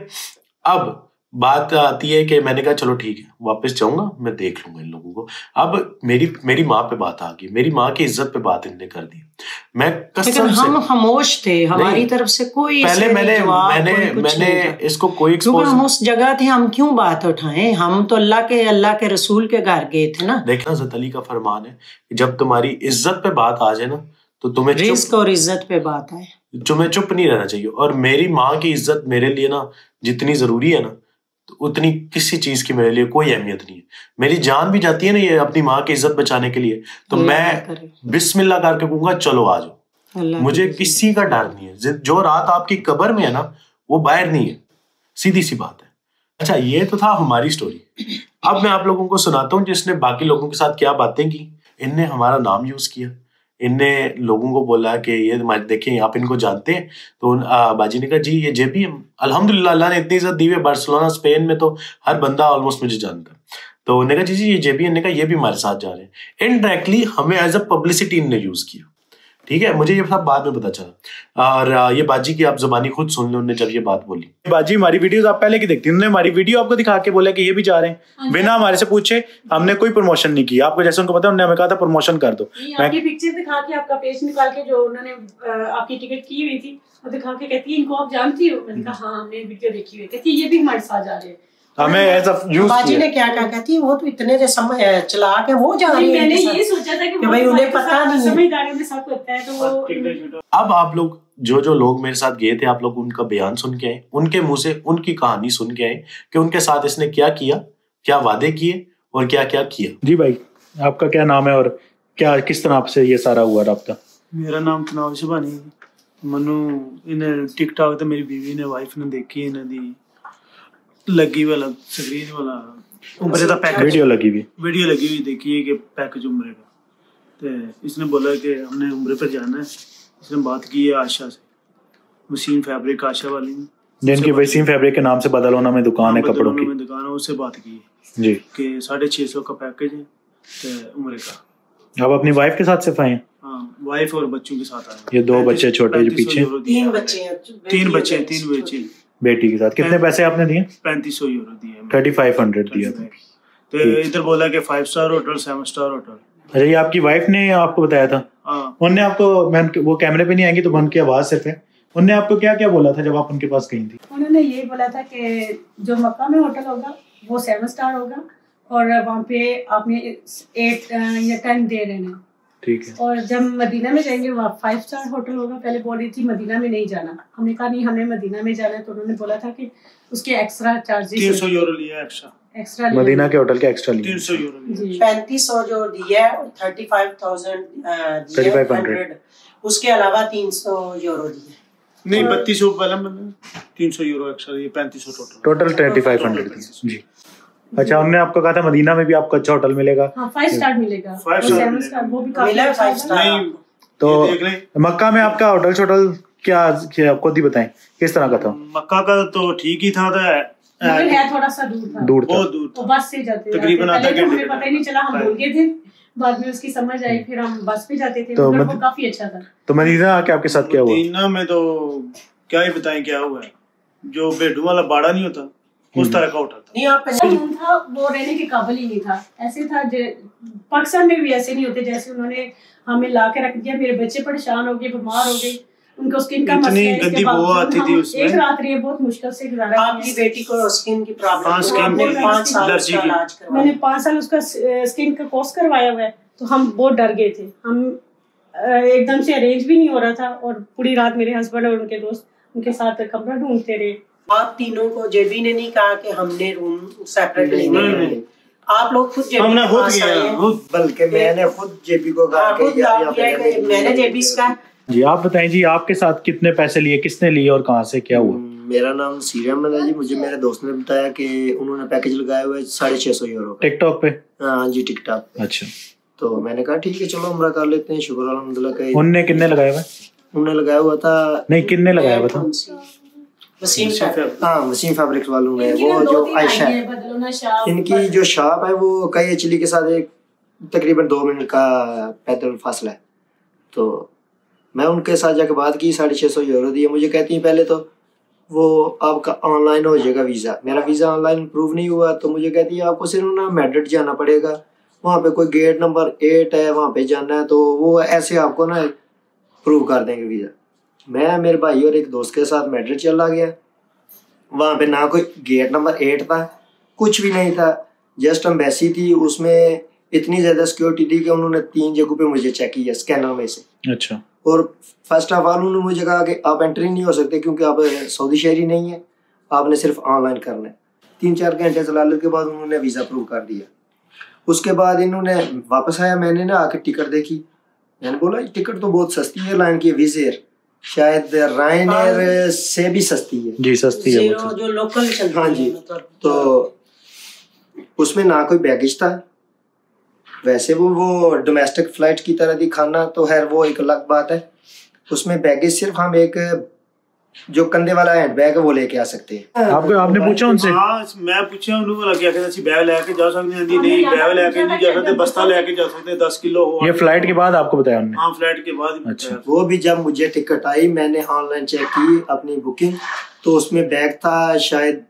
अब बात आती है कि मैंने कहा चलो ठीक है, वापस जाऊंगा, मैं देख लूंगा इन लोगों को। अब मेरी माँ पे बात आ गई, मेरी माँ की इज्जत पे बात इनने कर दी। मैं कसम से, हम खामोश थे, हमारी तरफ से कोई पहले मैंने इसको कोई एक्सपोज, हम उस जगह थे, हम क्यों बात उठाएं? हम तो अल्लाह के रसूल के घर गए थे ना। देखना हज़रत अली का फरमान है, जब तुम्हारी इज्जत पे बात आ जाए ना तो तुम्हें रिस्क और इज्जत पे बात आए, तुम्हें चुप नहीं रहना चाहिए। और मेरी माँ की इज्जत मेरे लिए ना जितनी जरूरी है ना, तो उतनी किसी चीज की मेरे लिए कोई अहमियत नहीं है। मेरी जान भी जाती है ना ये अपनी माँ की इज्जत बचाने के लिए, तो मैं बिस्मिल्लाह करके कहूंगा चलो आ जाओ, मुझे किसी का डर नहीं है। जो रात आपकी कब्र में है ना वो बाहर नहीं है, सीधी सी बात है। अच्छा, ये तो था हमारी स्टोरी। अब मैं आप लोगों को सुनाता हूँ जिसने बाकी लोगों के साथ क्या बातें की। इनने हमारा नाम यूज किया, इनने लोगों को बोला कि ये देखें आप इनको जानते हैं। तो बाजी ने कहा जी ये जेबी है। अल्हम्दुलिल्लाह अल्लाह ने इतनी इज्जत दी है, बार्सिलोना स्पेन में तो हर बंदा ऑलमोस्ट मुझे जानता है। तो उन्होंने कहा जी ये जेबी है, कहा ये भी हमारे साथ जा रहे हैं। इनडायरेक्टली हमें एज अ पब्लिसिटी इनने यूज किया, ठीक है। मुझे ये सब बाद में पता चला। और ये बाजी की आप जुबानी खुद सुन लो, उन्होंने जब ये बात बोली। बाजी हमारी वीडियोस आप पहले की देखती, उन्होंने हमारी वीडियो आपको दिखा के बोला कि ये भी जा रहे हैं, बिना हमारे से पूछे। हमने कोई प्रमोशन नहीं किया, आपको जैसे उनको पता है उन्होंने हमें कहा था प्रमोशन कर दो। आपकी पिक्चर दिखा के, आपका पेज निकाल के जो उन्होंने आपकी टिकट की हुई थी वो दिखा के कहती है इनको आप जानती हो? मैंने कहा हाँ हमने वीडियो देखी हुई। कहती है ये भी हमारे साथ जा रहे हैं। हमें ऐसा यूज बाजी ने क्या कहा, कहती वो तो इतने जो समय चला के वो जा रही है। मैंने ये सोचा था कि भाई उन्हें पता नहीं, समझदारी में सब होता है। तो वो अब आप लोग जो लोग मेरे साथ गए थे, आप लोग उनका बयान सुन के आए, उनके मुंह से उनकी कहानी सुन के आए कि उनके साथ इसने क्या किया, क्या वादे किए और क्या क्या किया। जी भाई, आपका क्या नाम है और क्या किस तरह आपसे ये सारा हुआ राब्ता? मेरा नाम तनाव शबानी है। मनु इन्हें टिकटॉक तो मेरी बीवी ने वाइफ ने देखी, इन्हें दी लगी वाला स्क्रीन वाला उम्रे का पैकेज वीडियो लगी हुई देखी है कि पैकेज उम्रे का, तो इसने बोला कि हमने उम्रे पर जाना है। इसने बात की है आशा से, वसीम फैब्रिक आशा वाली ने, जिनकी वसीम फैब्रिक के नाम से बदलौना में दुकान है कपड़ों की, दुकान है, उससे बात की है जी कि 650 का पैकेज है तो उम्रे का। आप अपनी वाइफ के साथ सिर्फ आए? हाँ, वाइफ और बच्चों के साथ आए। ये 2 बच्चे छोटे जो पीछे, 3 बच्चे तीन बच्चे बेटी के साथ। कितने पैसे आपने दिए? 3500 यूरो दिए, 3500 दिया। तो इधर बोला कि 5 स्टार होटल 7 स्टार होटल। अच्छा, ये आपकी वाइफ ने आपको बताया था? हाँ, उनने आपको, मैं वो कैमरे पे नहीं आएंगी तो उनकी आवाज सिर्फ है, उनने आपको क्या क्या बोला था जब आप उनके पास गई थी? उन्होंने ये बोला था कि जो मक्का में होटल होगा वो 7 स्टार होगा और वहाँ पे आपने 8 या 10 डे रहना। ठीक है। और जब मदीना में जाएंगे वहाँ 5 स्टार होटल होगा। पहले बोल रही थी मदीना में नहीं जाना, हमने कहा नहीं हमें मदीना में जाना है, तो उन्होंने बोला था कि उसके एक्स्ट्रा चार्जेस 300 यूरो लिया एक्स्ट्रा मदीना के होटल के एक्स्ट्रा लिए 300 यूरो लिया। 3500 जो दिया है, 35,500 उसके अलावा 300 यूरो दिए। नहीं, 3200 पहले मैंने 300 यूरो एक्स्ट्रा, ये 3500 टोटल 3500 दिए जी। अच्छा, उन्होंने आपको कहा था मदीना में भी आपको अच्छा होटल मिलेगा? हाँ, 5 स्टार मिलेगा, 5 स्टार 7 स्टार वो भी काफी मिला है, अच्छा 5 होगा। स्टार। नहीं, तो मक्का में आपका होटल छोटल क्या खुद ही बताएं किस तरह का था? मक्का का तो ठीक ही था, मगर है थोड़ा सा दूर था, बहुत दूर तो था। बस से जाते थे, तकरीबन आधा पहले तो घंटे हमें पता ही नहीं चला, हम भूल गए थे, बाद में उसकी समझ आई, फिर हम बस पे जाते थे, तो मगर वो काफी अच्छा था। तो मदीना आके आपके साथ क्या हुआ? मदीना में तो क्या ही बताएं क्या हुआ है, जो बेडरूम वाला बाड़ा नहीं होता उस तरह का होटल था। नहीं, आप रूम था वो रहने के काबिल ही नहीं था, ऐसे था पाकिस्तान में भी ऐसे नहीं होते जैसे उन्होंने हमें ला के रख दिया। मेरे बच्चे परेशान हो गए, बीमार हो गए, उनको स्किन का मसला है, गंदी बू आती थी उसमें। एक रात रही बहुत मुश्किल से गुजारा। आपकी बेटी को स्किन की प्रॉब्लम हाँ, स्किन है, 5 साल एलर्जी का की। इलाज करवाया। मैंने 5 साल उसका स्किन का कोर्स करवाया हुआ है, तो हम बहुत डर गए थे। हम एकदम से अरेंज भी नहीं हो रहा था और पूरी रात मेरे हस्बैंड और उनके दोस्त उनके साथ कमरा ढूंढते रहे। आप तीनों को जेबी ने नहीं कहा कि हमने रूम सेपरेट लेंगे, नहीं। आप लोग खुद जेबी हमने के खुद पास आए गया, हैं। खुद बल्कि मैंने खुद जेबी को कहा हाँ, खुद कि यार लॉक किया है कि मैंने जेबी का। जी, आप बताएं जी, आपके साथ कितने पैसे लिए, किसने लिए और कहाँ से क्या हुआ? मेरा नाम सीर अहमद है जी। मुझे मेरे दोस्त ने बताया कि उन्होंने पैकेज लगाया हुआ है 650 यूरो का। टिकटॉक पे? हाँ जी, टिकटॉक पे। अच्छा, तो मैंने कहा ठीक है चलो उम्रा कर लेते हैं, शुक्र अल्हम्दुलिल्लाह का। उनने कितने लगाया हुआ? उन्होंने लगाया हुआ था, नहीं, कितने लगाया हुआ था? वसीम फैब्रिक। हाँ, वसीम फैब्रिक्स वालों ने, इनकी वो ना जो 2-3 आयशा आई है, है, बदलौना शाप, इनकी जो शॉप है वो कई चिली के साथ एक तकरीबन 2 मिनट का पैदल फासला है। तो मैं उनके साथ जाके बात की, 650 यूरो दिए। मुझे कहती हैं पहले तो वो आपका ऑनलाइन हो जाएगा वीज़ा। मेरा वीज़ा ऑनलाइन अप्रूव नहीं हुआ, तो मुझे कहती है आपको सिर्फ ना मैड्रिड जाना पड़ेगा, वहाँ पे कोई गेट नंबर 8 है, वहाँ पे जाना है, तो वो ऐसे आपको ना अप्रूव कर देंगे वीज़ा। मैं मेरे भाई और एक दोस्त के साथ मैड्रिड चला गया। वहाँ पे ना कोई गेट नंबर 8 था, कुछ भी नहीं था, जस्ट एम्बेसी थी। उसमें इतनी ज़्यादा सिक्योरिटी थी कि उन्होंने 3 जगहों पे मुझे चेक किया स्कैनर में से। अच्छा। और फर्स्ट ऑफ ऑल उन्होंने मुझे कहा कि आप एंट्री नहीं हो सकते क्योंकि आप सऊदी शहरी नहीं है, आपने सिर्फ ऑनलाइन करना है। 3-4 घंटे चलाने के बाद उन्होंने वीज़ा अप्रूव कर दिया। उसके बाद इन्होंने वापस आया, मैंने ना आके टिकट देखी, मैंने बोला टिकट तो बहुत सस्ती है लाइन की, विज़ एयर शायद रायनेर से भी सस्ती है। जी, सस्ती है जीरो जो लोकल चलती है। हाँ जी। मतलब तो उसमें ना कोई बैगेज था, वैसे वो डोमेस्टिक फ्लाइट की तरह दिखाना तो है, वो एक अलग बात है। उसमें बैगेज सिर्फ हम एक जो कंधे वाला हैंड बैग है वो लेके आ सकते हैं। आपने पूछा उनसे? हाँ, मैं पूछा उन्होंने क्या कहते हैं बैग लेके जा सकते हैं? नहीं, बैग लेके नहीं जा सकते, बस्ता लेके जा सकते हैं 10 किलो हो। ये फ्लाइट के बाद आपको बताया उन्होंने? हाँ, फ्लाइट के बाद। अच्छा। वो भी जब मुझे टिकट आई, मैंने ऑनलाइन चेक की अपनी बुकिंग, तो उसमें बैग था शायद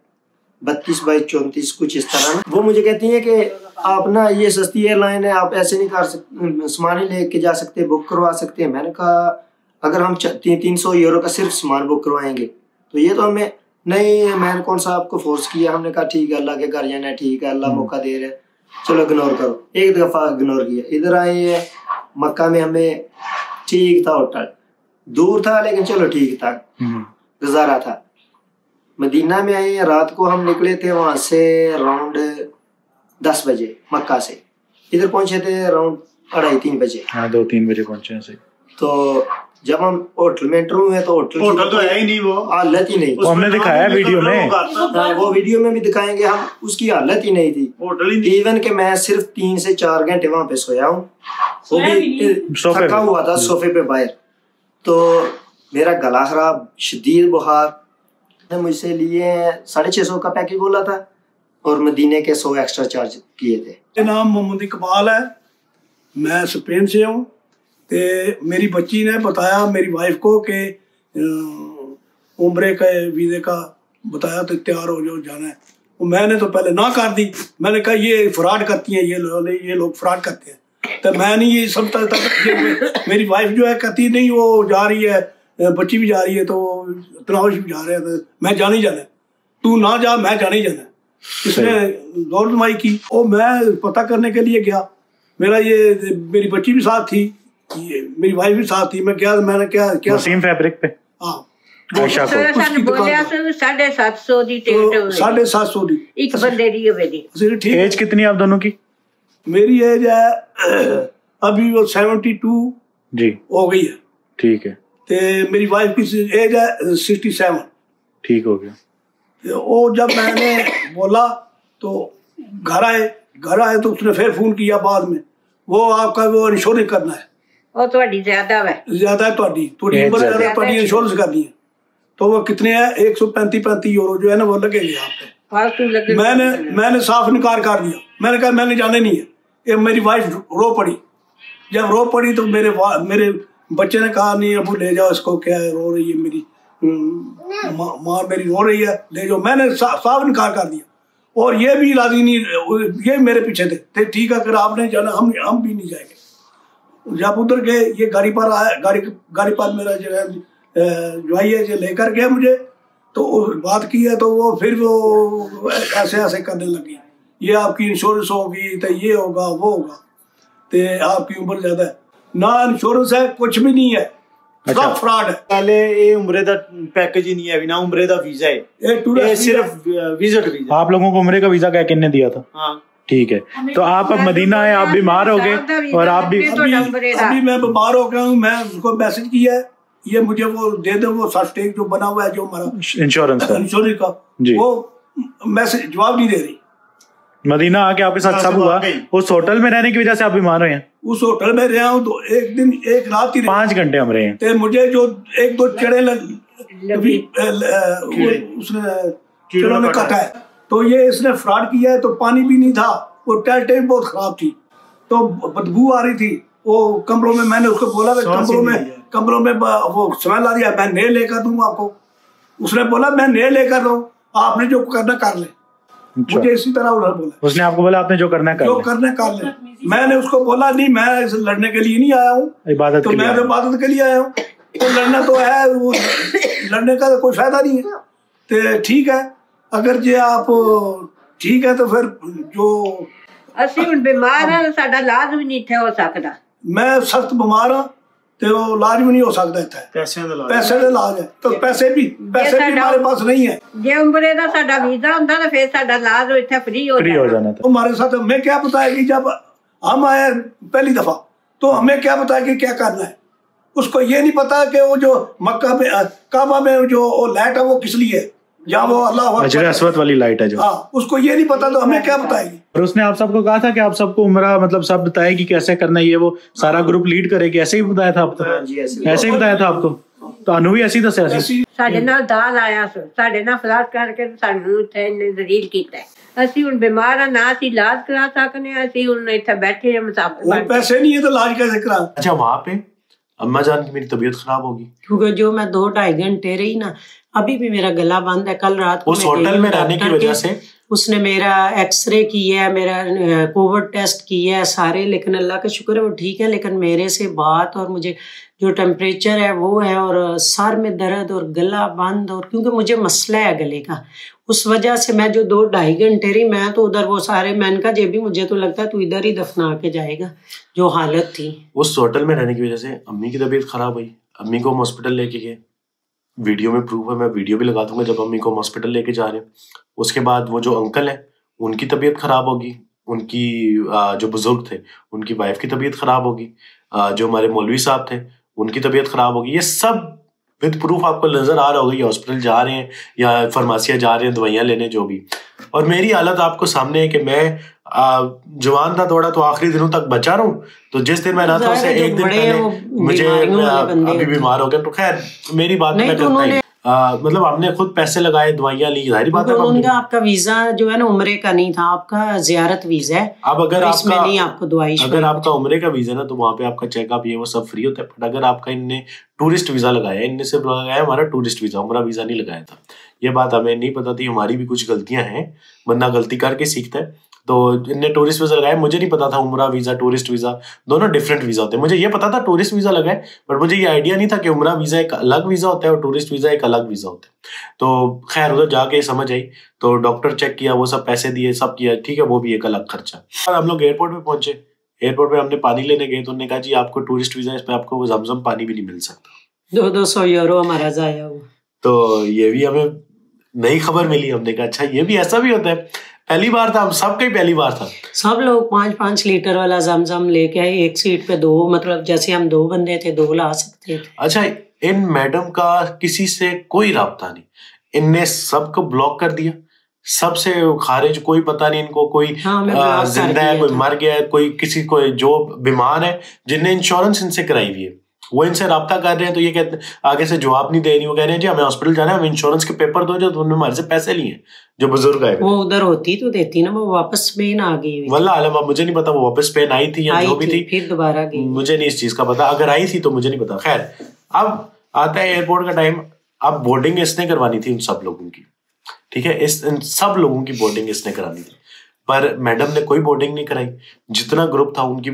32 बाई 34 कुछ इस तरह। वो मुझे कहती है कि आप ना ये सस्ती एयरलाइन है, आप ऐसे नहीं कर सकते, सामान ही लेके जा सकते, बुक करवा सकते हैं। मैंने कहा अगर हम 300 यूरो का सिर्फ सामान बुक करवाएंगे तो ये तो हमें नहीं, मैंने कौन सा आपको फोर्स किया। हमने कहा ठीक है, अल्लाह के घर जाना है, ठीक है, अल्लाह मौका दे रहे, चलो इग्नोर करो। एक दफ़ा इग्नोर किया। इधर आए हैं मक्का में, हमें ठीक था, होटल दूर था लेकिन चलो ठीक था, गुजारा था। मदीना में आए, रात को हम निकले थे वहाँ से अराउंड 10 बजे मक्का से, इधर पहुंचे थे अराउंड 2:30-3 बजे। हाँ 2-3 बजे पहुंचे हैं। सही। तो जब हम होटल में एंटर हुए तो होटल तो है ही नहीं, वो हालत ही नहीं। वो हमने दिखाया वीडियो में, वो वीडियो में भी दिखाएंगे हम, उसकी हालत ही नहीं थी होटल ही नहीं। इवन के मैं सिर्फ 3 से 4 घंटे वहां पे सोया हूँ, वो भी थका हुआ था सोफे पे बाहर। तो मेरा गला खराब, शदीद बुखार, मुझसे लिए 650 का पैकेज बोला था और मदीने के 100 एक्स्ट्रा चार्ज किए थे। मेरा नाम मोहम्मद इकबाल है, मैं स्पेन से हूँ। ते मेरी बच्ची ने बताया मेरी वाइफ को कि उम्रे का वीज़े का बताया तो तैयार हो जाओ जाना है। तो मैंने तो पहले ना कर दी, मैंने कहा ये फ्रॉड करती हैं, ये लोग फ्रॉड करते हैं। तो मैं नहीं ये समझता था। मेरी वाइफ जो है कहती नहीं वो जा रही है, बच्ची भी जा रही है, तो तनावश भी जा रहे हैं, तो मैं जाने ही जाना, तू ना जा मैं जाने ही जाना। इसने दौड़ जमाई की और मैं पता करने के लिए गया। मेरी बच्ची भी साथ थी, मेरी वाइफ भी साथ थी। मैं क्या मैंने क्या वसीम फैब्रिक पे हाँ बोलिया 750 दी टिकट 750 दी एक बंदे दी होवेगी। ठीक। एज कितनी आप दोनों की? मेरी एज है अभी वो 72 जी हो गई है। ठीक है। ते मेरी वाइफ की एज है 67। ठीक हो गया। वो जब मैंने बोला तो घर आए तो उसने फिर फोन किया बाद में, वो आपका वो इंश्योरेंस करना है, ਉਹ ਤੁਹਾਡੀ ਜ਼ਿਆਦਾ ਹੈ ਤੁਹਾਡੀ उम्र ज्यादा, ਤੁਹਾਡੀ इंश्योरेंस करनी है। तो वो कितने है 135 यूरो जो है ना वो लगेंगे आप पे। फालतू लगे। मैंने साफ इनकार कर दिया, मैंने कहा मैंने जाने नहीं है। ये मेरी वाइफ रो पड़ी, जब रो पड़ी तो मेरे बच्चे ने कहा नहीं अबू ले जाओ इसको, क्या है रो रही है मेरी माँ मेरी रो रही है, ले जाओ। मैंने साफ इनकार कर दिया और ये भी राजी नहीं, ये मेरे पीछे थे ठीक है अगर आपने जाना हम भी नहीं जाएंगे। जब उधर गए ये गाड़ी पर आया, गाड़ी पर मेरा जो है ज्वाई है जो लेकर गया मुझे, तो बात की है तो वो फिर वो ऐसे करने लगी, ये आपकी इंश्योरेंस होगी तो ये होगा वो होगा, तो आपकी उम्र ज्यादा है, ना इंश्योरेंस है कुछ भी नहीं है, सब फ्रॉड है। पहले ये उम्रे दा पैकेज ही नहीं है, ना उम्रे दा वीजा है, ये सिर्फ विजिट वीजा। आप लोगों को उम्रे का वीजा क्या किसने दिया था? हाँ ठीक है। तो आप अब मदीना आए, आप बीमार हो गए और आप भी अभी मैं बीमार हो गया हूँ। मैं उसको मैसेज किया है, ये मुझे वो दे दो वो सर्टिफिकेट जो बना हुआ है जो हमारा इंश्योरेंस का जी, वो मैसेज जवाब नहीं दे रही। मदीना आके आपके साथ सब हुआ, उस होटल में रहने की वजह से आप बीमार हुए हैं? उस होटल में रहा हूँ तो एक रात ही 5 घंटे हम रहे हैं। तो मुझे जो 1-2 चढ़े उसने चढ़ों ने काटा है, तो ये इसने फ्रॉड किया है। तो पानी भी नहीं था, वो टाइटें भी बहुत खराब थी, तो बदबू आ रही थी वो कमरों में। मैंने उसको बोला कमरों में वो स्मेल आ रही है, मैं नए लेकर दूंगा आपको। उसने बोला मैं नए लेकर दूँ, आपने जो करना कर ले। मुझे इसी तरह उन्होंने बोला, उसने आपको बोला आपने जो करना कर ले। मैंने उसको बोला नहीं मैं लड़ने के लिए नहीं आया हूँ, इबादत तो मैं इबादत के लिए आया हूँ, तो लड़ना तो है, वो लड़ने का तो कोई फायदा नहीं है। तो ठीक है अगर जे आप ठीक है तो फिर जो ਅਸੀਂ ਹੁਣ ਬਿਮਾਰ ਹਾਂ ਸਾਡਾ ਇਲਾਜ ਵੀ ਨਹੀਂ ਇੱਥੇ ਹੋ ਸਕਦਾ। मैं सख्त बीमार हाँ तो इलाज भी नहीं हो सकता इतना, पैसे का इलाज है, तो पैसे भी हमारे पास नहीं है। जे उम्रे ਦਾ ਸਾਡਾ ਵੀਜ਼ਾ ਹੁੰਦਾ ਤਾਂ ਫਿਰ ਸਾਡਾ ਇਲਾਜ ਇੱਥੇ फ्री हो जाना था। हमारे साथ हमें क्या पता है कि जब हम आए पहली दफा तो हमें क्या पता है कि क्या करना है। उसको ये नहीं पता कि वो जो मक्का में काबा में जो लाइट है वो किस लिए है, जहाँ वो अल्लाह अजर अस्वद वाली लाइट है जो, हाँ उसको ये नहीं पता तो हमें क्या बताएगी। और उसने आप सबको कहा था कि आप सबको उम्रा मतलब सब बताएगी कैसे करना है, ये वो सारा ग्रुप लीड करेगी, ऐसे ही बताया था आपको? ऐसे ही बताया था आपको? तो अनु भी ऐसी दस ऐसी ਸਾਡੇ ਨਾਲ ਦਾਲ ਆਇਆ ਸਾਡੇ ਨਾਲ ਫਲਾਟ ਕਰਕੇ ਸਾਨੂੰ ਇੱਥੇ ਜ਼ਲੀਲ ਕੀਤਾ। ਅਸੀਂ ਹੁਣ ਬਿਮਾਰ ਆ, ਨਾ ਅਸੀਂ इलाज करा सकने, ਅਸੀਂ ਹੁਣ ਇੱਥੇ बैठे हैं मुसाफिर, पैसे नहीं है तो इलाज कैसे करा। अच्छा वहाँ पे अम्मा जान की मेरी तबीयत खराब होगी क्योंकि जो मैं 2-2.5 घंटे रही ना, अभी भी मेरा गला बंद है। कल रात को उस होटल में रहने की वजह से उसने मेरा एक्सरे किया है, मेरा कोविड टेस्ट किया है सारे, लेकिन अल्लाह का शुक्र है वो ठीक है। लेकिन मेरे से बात और मुझे जो टेम्परेचर है वो है, और सर में दर्द और गला बंद, और क्योंकि मुझे मसला है गले का, उस वजह से मैं जो 2-2.5 घंटे रही, मैं तो उधर वो सारे मैंने कहा जे भी मुझे तो लगता है तू इधर ही दफना के जाएगा, जो हालत थी। उस होटल में रहने की वजह से अम्मी की तबीयत खराब हुई, अम्मी को हम हॉस्पिटल लेके गए, वीडियो में प्रूफ है, मैं वीडियो भी लगा दूंगा जब अम्मी को हॉस्पिटल लेके जा रहे हैं। उसके बाद वो जो अंकल है उनकी तबीयत खराब होगी, उनकी जो बुजुर्ग थे उनकी वाइफ की तबीयत खराब होगी, जो हमारे मौलवी साहब थे उनकी तबीयत खराब होगी। ये सब विद प्रूफ आपको नजर आ रहा होगा, ये हॉस्पिटल जा रहे हैं या फार्मेसिया जा रहे हैं दवाइयां लेने जो भी। और मेरी हालत आपको सामने है कि मैं जवान था थोड़ा तो आखिरी दिनों तक बचा रहा हूँ। तो जिस दिन मैं रहता उससे एक दिन पहले मुझे अभी बीमार हो गया। तो खैर मेरी बात मैं करता ही मतलब आपने खुद पैसे लगाए, दवाइयां ली, जाहिर बात है। उनका आपका वीजा जो है ना उम्रे का नहीं था, आपका जियारत वीजा है। अब अगर आपका नहीं आपको दवाई अगर आपका उम्रे का वीजा ना तो वहां पे आपका चेकअप ये वो सब फ्री होता है। बट अगर आपका इनने टूरिस्ट वीजा लगाया, इनने सिर्फ लगाया हमारा टूरिस्ट वीजा, उम्रा वीजा नहीं लगाया था। ये बात हमें नहीं पता थी, हमारी भी कुछ गलतियां हैं, बंदा गलती करके सीखता है। तो इनने टूरिस्ट वीजा लगाया, मुझे नहीं पता था उम्रा वीजा टूरिस्ट वीजा दोनों डिफरेंट वीजा होते हैं। मुझे ये पता था टूरिस्ट वीजा लगाए, बट मुझे ये आइडिया नहीं था कि उम्रा वीजा एक अलग वीजा होता है और टूरिस्ट वीजा एक अलग वीजा होता है। तो खैर उधर जाके समझ आई, तो डॉक्टर चेक किया, वो सब पैसे दिए, सब किया, ठीक है, वो भी एक अलग खर्चा। और हम लोग एयरपोर्ट पे पहुंचे, एयरपोर्ट पे हमने पानी लेने गए तो उन्होंने कहा जी आपको टूरिस्ट वीजा, इस पे आपको जमजम पानी भी नहीं मिल सकता। 200 यूरो हमारा जाया हुआ। तो ये भी हमें नई खबर मिली, हमने कहा अच्छा ये भी ऐसा भी होता है। पहली बार था, हम सबका ही पहली बार था। सब लोग 5-5 लीटर वाला जमजम लेके आए, एक सीट पे 2, मतलब जैसे हम 2 बंदे थे 2 ला सकते थे। अच्छा, इन मैडम का किसी से कोई राब्ता नहीं, इनने सबको ब्लॉक कर दिया, सबसे खारिज, कोई पता नहीं इनको, कोई जिंदा है, कोई मर गया है, कोई किसी को जो बीमार है, जिनने इंश्योरेंस इनसे कराई हुई है वो इनसे राब्ता कर रहे हैं। तो ये कहते आगे से जवाब नहीं दे रही, वो कह रहे हैं जी हमें हॉस्पिटल जाना है, हम इंश्योरेंस के पेपर दो जो तुमने हमारे से पैसे लिए, जो बुजुर्ग आए। वो उधर होती तो देती ना, वो वापस स्पेन आ गई। वल्लाह आलम, मुझे नहीं पता वो वापस स्पेन आई थी या जो भी थी, फिर दोबारा गई, मुझे नहीं इस चीज का पता। अगर आई थी तो मुझे नहीं पता। खैर अब आता है एयरपोर्ट का टाइम। अब बोर्डिंग इसने करवानी थी उन सब लोगों की, ठीक है, इन सब लोगों की बोर्डिंग इसने करानी थी, पर मैडम ने कोई बोर्डिंग नहीं कराई। जितना ग्रुप था उनकी,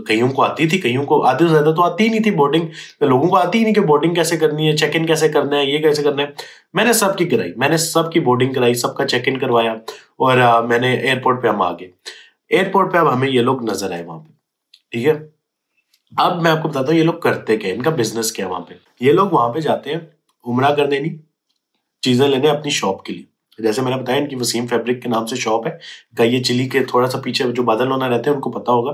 कईयों को आती थी, कईयों को आधे से ज्यादा तो आती ही नहीं थी बोर्डिंग। तो लोगों को आती ही नहीं कि बोर्डिंग कैसे करनी है, चेक इन कैसे करना है, ये कैसे करना है। मैंने सबकी कराई, मैंने सबकी बोर्डिंग कराई, सबका चेक इन करवाया और मैंने एयरपोर्ट पे हम आ गए। एयरपोर्ट पे अब हमें ये लोग नजर आए वहां पे, ठीक है। अब मैं आपको बताता हूँ ये लोग करते क्या, इनका बिजनेस क्या है वहां पे। ये लोग वहां पे जाते हैं उमरा करने नहीं, चीजें लेने अपनी शॉप के लिए। जैसे मैंने बताया इनकी वसीम फैब्रिक के नाम से शॉप है। कई ये चिली के थोड़ा सा पीछे जो बादल होना रहते हैं उनको पता होगा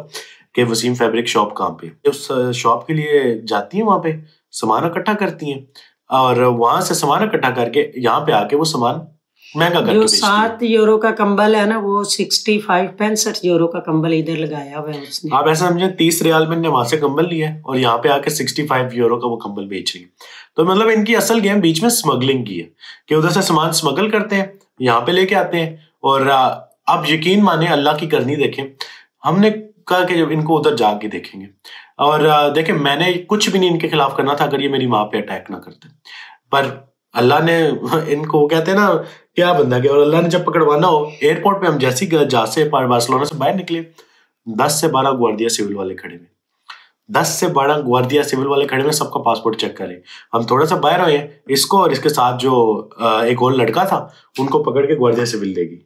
कि वसीम फैब्रिक शॉप कहाँ पे। उस शॉप के लिए जाती हैं, वहां पे सामान इकट्ठा करती हैं और वहां से सामान इकट्ठा करके यहाँ पे आके वो सामान महंगा करके जो 7 यूरो का कंबल है ना, वो 65 यूरो का कंबल इधर लगाया हुआ है उसने। आप ऐसा समझे 30 रियाल में वहां से कंबल लिया है और यहाँ पे आके 65 यूरो का वो कंबल बेच रही है। तो मतलब इनकी असल गेम बीच में स्मगलिंग की है कि उधर से सामान स्मगल करते हैं, यहाँ पे लेके आते हैं। और अब यकीन माने, अल्लाह की करनी देखें, हमने कहा कि जब इनको उधर जाके देखेंगे। और देखें, मैंने कुछ भी नहीं इनके खिलाफ करना था अगर ये मेरी माँ पे अटैक ना करते, पर अल्लाह ने इनको, वो कहते हैं ना क्या बंदा क्या, और अल्लाह ने जब पकड़वाना हो। एयरपोर्ट पे हम जैसे जहाँ से बार्सिलोना से बाहर निकले, 10 से 12 ग्वार्डिया सिविल वाले खड़े हुए, 10 से 12 ग्वार्डिया सिविल वाले खड़े हुए, सबका पासपोर्ट चेक करें। हम थोड़ा सा बाहर आए, इसको और इसके साथ जो एक और लड़का था उनको पकड़ के ग्वार्डिया सिविल देगी।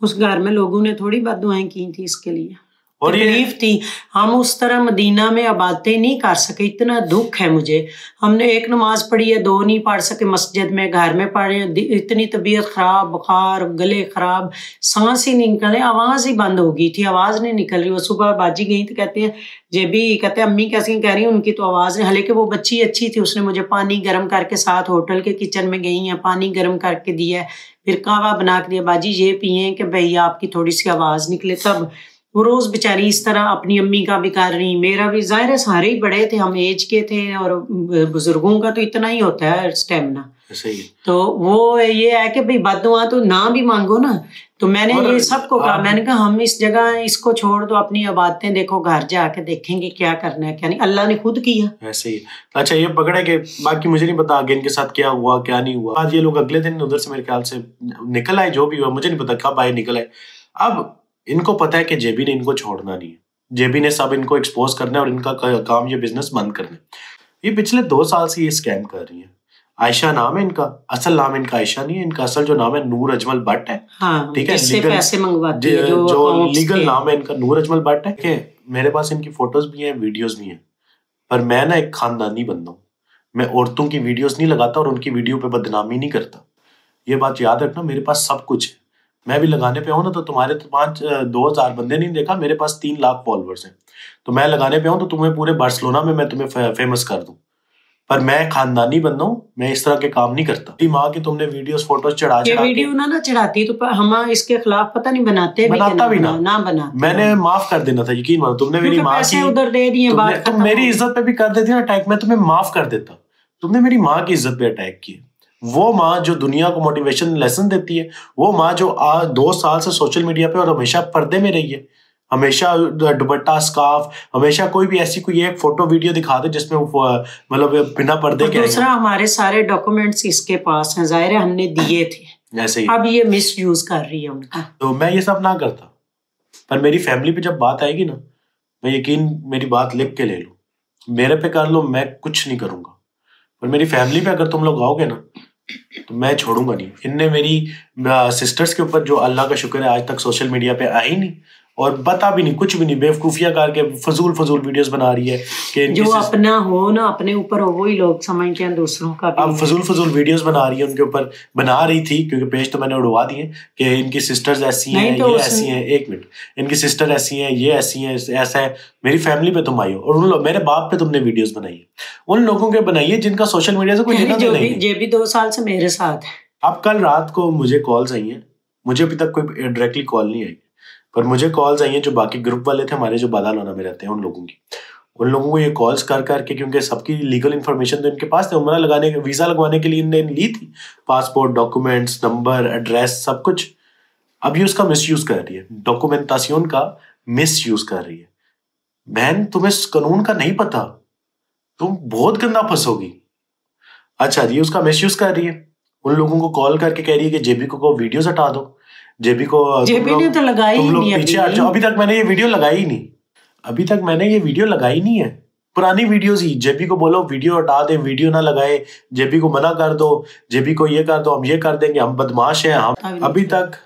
उस घर में लोगों ने थोड़ी बात की थी इसके लिए, और तकलीफ थी। हम उस तरह मदीना में इबादतें नहीं कर सके, इतना दुख है मुझे। हमने 1 नमाज पढ़ी है, 2 नहीं पढ़ सके मस्जिद में, घर में पढ़े, इतनी तबीयत खराब, बुखार, गले खराब, सांस ही नहीं निकले, आवाज ही बंद हो गई थी, आवाज नहीं निकल रही। वो सुबह बाजी गई तो कहते हैं जेबी, कहते हैं अम्मी कैसी कह रही है, उनकी तो आवाज नहीं। हालांकि वो बच्ची अच्छी थी, उसने मुझे पानी गर्म करके, साथ होटल के किचन में गई है, पानी गर्म करके दिया, फिर कहवा बना के दिया, बाजी ये पिए कि भैया आपकी थोड़ी सी आवाज निकले। तब वो रोज बेचारी इस तरह अपनी अम्मी का भी कर रही, मेरा भी। जाहिर है सारे ही बड़े थे, हम एज के थे, और बुजुर्गों का तो इतना ही होता है स्टेमिना। तो वो ये है कि भाई बददुआ तो ना भी मांगो ना। तो मैंने ये सबको कहा, मैंने कहा हम इस जगह इसको छोड़ दो, अपनी इबादतें देखो, घर जाके देखेंगे क्या करना है क्या नहीं। अल्लाह ने खुद किया ऐसे ही। अच्छा, ये पकड़े के बाकी मुझे नहीं पता आगे इनके साथ क्या हुआ क्या नहीं हुआ। आज ये लोग अगले दिन उधर से मेरे ख्याल से निकल आए, जो भी हुआ मुझे नहीं पता कब आए निकल आए। अब इनको पता है कि जेबी ने इनको छोड़ना नहीं है, जेबी ने सब इनको एक्सपोज करना है और इनका काम ये बिजनेस बंद करना है। ये पिछले 2 साल से ये स्कैम कर रही है। आयशा नाम है इनका, असल नाम इनका आयशा नहीं है, इनका असल जो नाम है नूर अजमल भट्ट है। हाँ, ठीक है, पैसे मंगवाती है, जो लीगल नाम है इनका नूर अजमल भट्ट है। कि मेरे पास इनकी फोटोज भी हैं, वीडियोस भी हैं, पर मैं ना एक खानदानी बंदा हूँ। मैं औरतों की वीडियोस नहीं लगाता और उनकी वीडियो पे बदनामी नहीं करता। ये बात याद रखना, मेरे पास सब कुछ है, मैं भी लगाने पे हूँ ना, तो तुम्हारे तो 2,000 बंदे नहीं देखा, मेरे पास 3 लाख फॉलोअर्स हैं। तो मैं लगाने पे हूँ तो तुम्हें पूरे बार्सिलोना में मैं तुम्हें फेमस कर दूं। पर मैं खानदानी बंदा हूँ, मैं इस तरह के काम नहीं करता। माँ की तुमने वीडियोस फोटोज चढ़ा ये वीडियो ना चढ़ाती तो हम इसके खिलाफ पता नहीं बनाते भी ना बनाते। मैंने माफ कर देना था, यकीन मानो। तुमने मेरी माँ की उधर दे दिए, तुम मेरी इज्जत पे भी कर देती ना अटैक, मैं तुम्हें माफ कर देता। तुमने मेरी माँ की इज्जत पे अटैक किया। वो माँ जो दुनिया को मोटिवेशन लेसन देती है, वो माँ जो 2 साल से सोशल मीडिया पे और हमेशा पर्दे में रही है, हमेशा दुपट्टा स्कार्फ, हमेशा कोई भी ऐसी कोई एक फोटो वीडियो दिखा दे जिसमें मतलब बिना पर्दे के। दूसरा, हमारे सारे डॉक्यूमेंट्स इसके पास हैं, जाहिर है हमने दिए थे, ऐसे ही अब ये मिस यूज कर रही है उनका। तो मैं ये सब ना करता, पर मेरी फैमिली पे जब बात आएगी ना, मैं यकीन मेरी बात लिख के ले लो, मेरे पे कर लो, मैं कुछ नहीं करूंगा। पर मेरी फैमिली पे अगर तुम लोग आओगे ना तो मैं छोड़ूंगा नहीं। इनने मेरी सिस्टर्स के ऊपर जो अल्लाह का शुक्र है आज तक सोशल मीडिया पे आई नहीं और बता भी नहीं, कुछ भी नहीं, बेवकूफिया करके फजूल वीडियोस बना रही है कि जो अपना हो ना, अपने ऊपर हो, वही लोग समझते हैं दूसरों का। अब फजूल वीडियोस बना रही है, उनके ऊपर बना रही थी क्योंकि पेज तो मैंने उड़वा दिए कि इनकी सिस्टर्स ऐसी हैं, ये ऐसी हैं। 1 मिनट, इनकी सिस्टर ऐसी हैं, ये ऐसी हैं, ऐसा है। मेरी फैमिली पे तुम आई हो और उन लोग, मेरे बाप पे तुमने वीडियोस बनाई है, उन लोगों के बनाइए जिनका सोशल मीडिया से कोई लेना देना नहीं। ये भी 2 साल से मेरे साथ है। अब कल रात को मुझे कॉल्स आई हैं, मुझे अभी तक कोई डायरेक्टली कॉल नहीं आई, पर मुझे कॉल्स आई हैं जो बाकी ग्रुप वाले थे हमारे, जो बादालोना में रहते हैं, उन लोगों को ये कॉल्स कर करके, क्योंकि सबकी लीगल इन्फॉर्मेशन तो इनके पास थे, उम्रा लगाने, वीजा लगवाने के लिए इनने ली थी, पासपोर्ट, डॉक्यूमेंट्स, नंबर, एड्रेस, सब कुछ। अब ये उसका मिसयूज कर रही है, डॉक्यूमेंटेशन का मिसयूज कर रही है। बहन, तुम्हें कानून का नहीं पता, तुम बहुत गंदा फंसोगी। अच्छा जी, उसका मिसयूज कर रही है, उन लोगों को कॉल करके कह रही है कि जेबी को वीडियोस हटा दो, जेबी ने तो लगाई ही नहीं, पीछे हट जाओ। अभी तक मैंने ये वीडियो लगाई नहीं है, पुरानी वीडियोस ही। जेबी को बोलो वीडियो हटा दे, वीडियो ना लगाए, जेबी को मना कर दो, जेबी को ये कर दो, हम ये कर देंगे, हम बदमाश हैं हम। अभी तक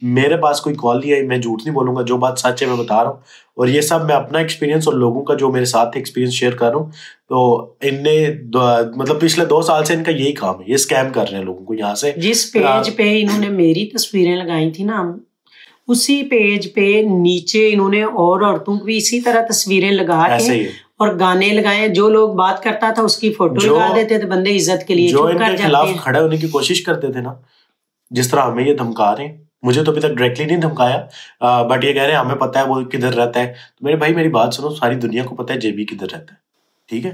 मेरे पास कोई कॉल नहीं आई, मैं झूठ नहीं बोलूंगा, जो बात सच है मैं बता रहा हूँ। और ये सब मैं अपना एक्सपीरियंस और लोगों का जो मेरे साथ एक्सपीरियंस शेयर कर रहा हूँ। तो इनने मतलब पिछले 2 साल से इनका यही काम है, ये स्कैम कर रहे हैं लोगों को। यहाँ से जिस पेज पे इन्होंने मेरी तस्वीरें लगाई थी ना, उसी पेज पे नीचे इन्होंने और औरतों की भी इसी तरह तस्वीरें लगा के और गाने लगाए। जो लोग बात करता था उसकी फोटो लगा देते थे, बंदे इज्जत के लिए जो इनके खिलाफ खड़े होने की कोशिश करते थे ना, जिस तरह हमें ये धमका रहे हैं, मुझे तो अभी तक डायरेक्टली नहीं धमकाया, बट ये कह रहे हैं हमें पता है वो किधर रहता है। तो मेरे भाई मेरी बात सुनो, सारी दुनिया को पता है जेबी किधर रहता है, ठीक है?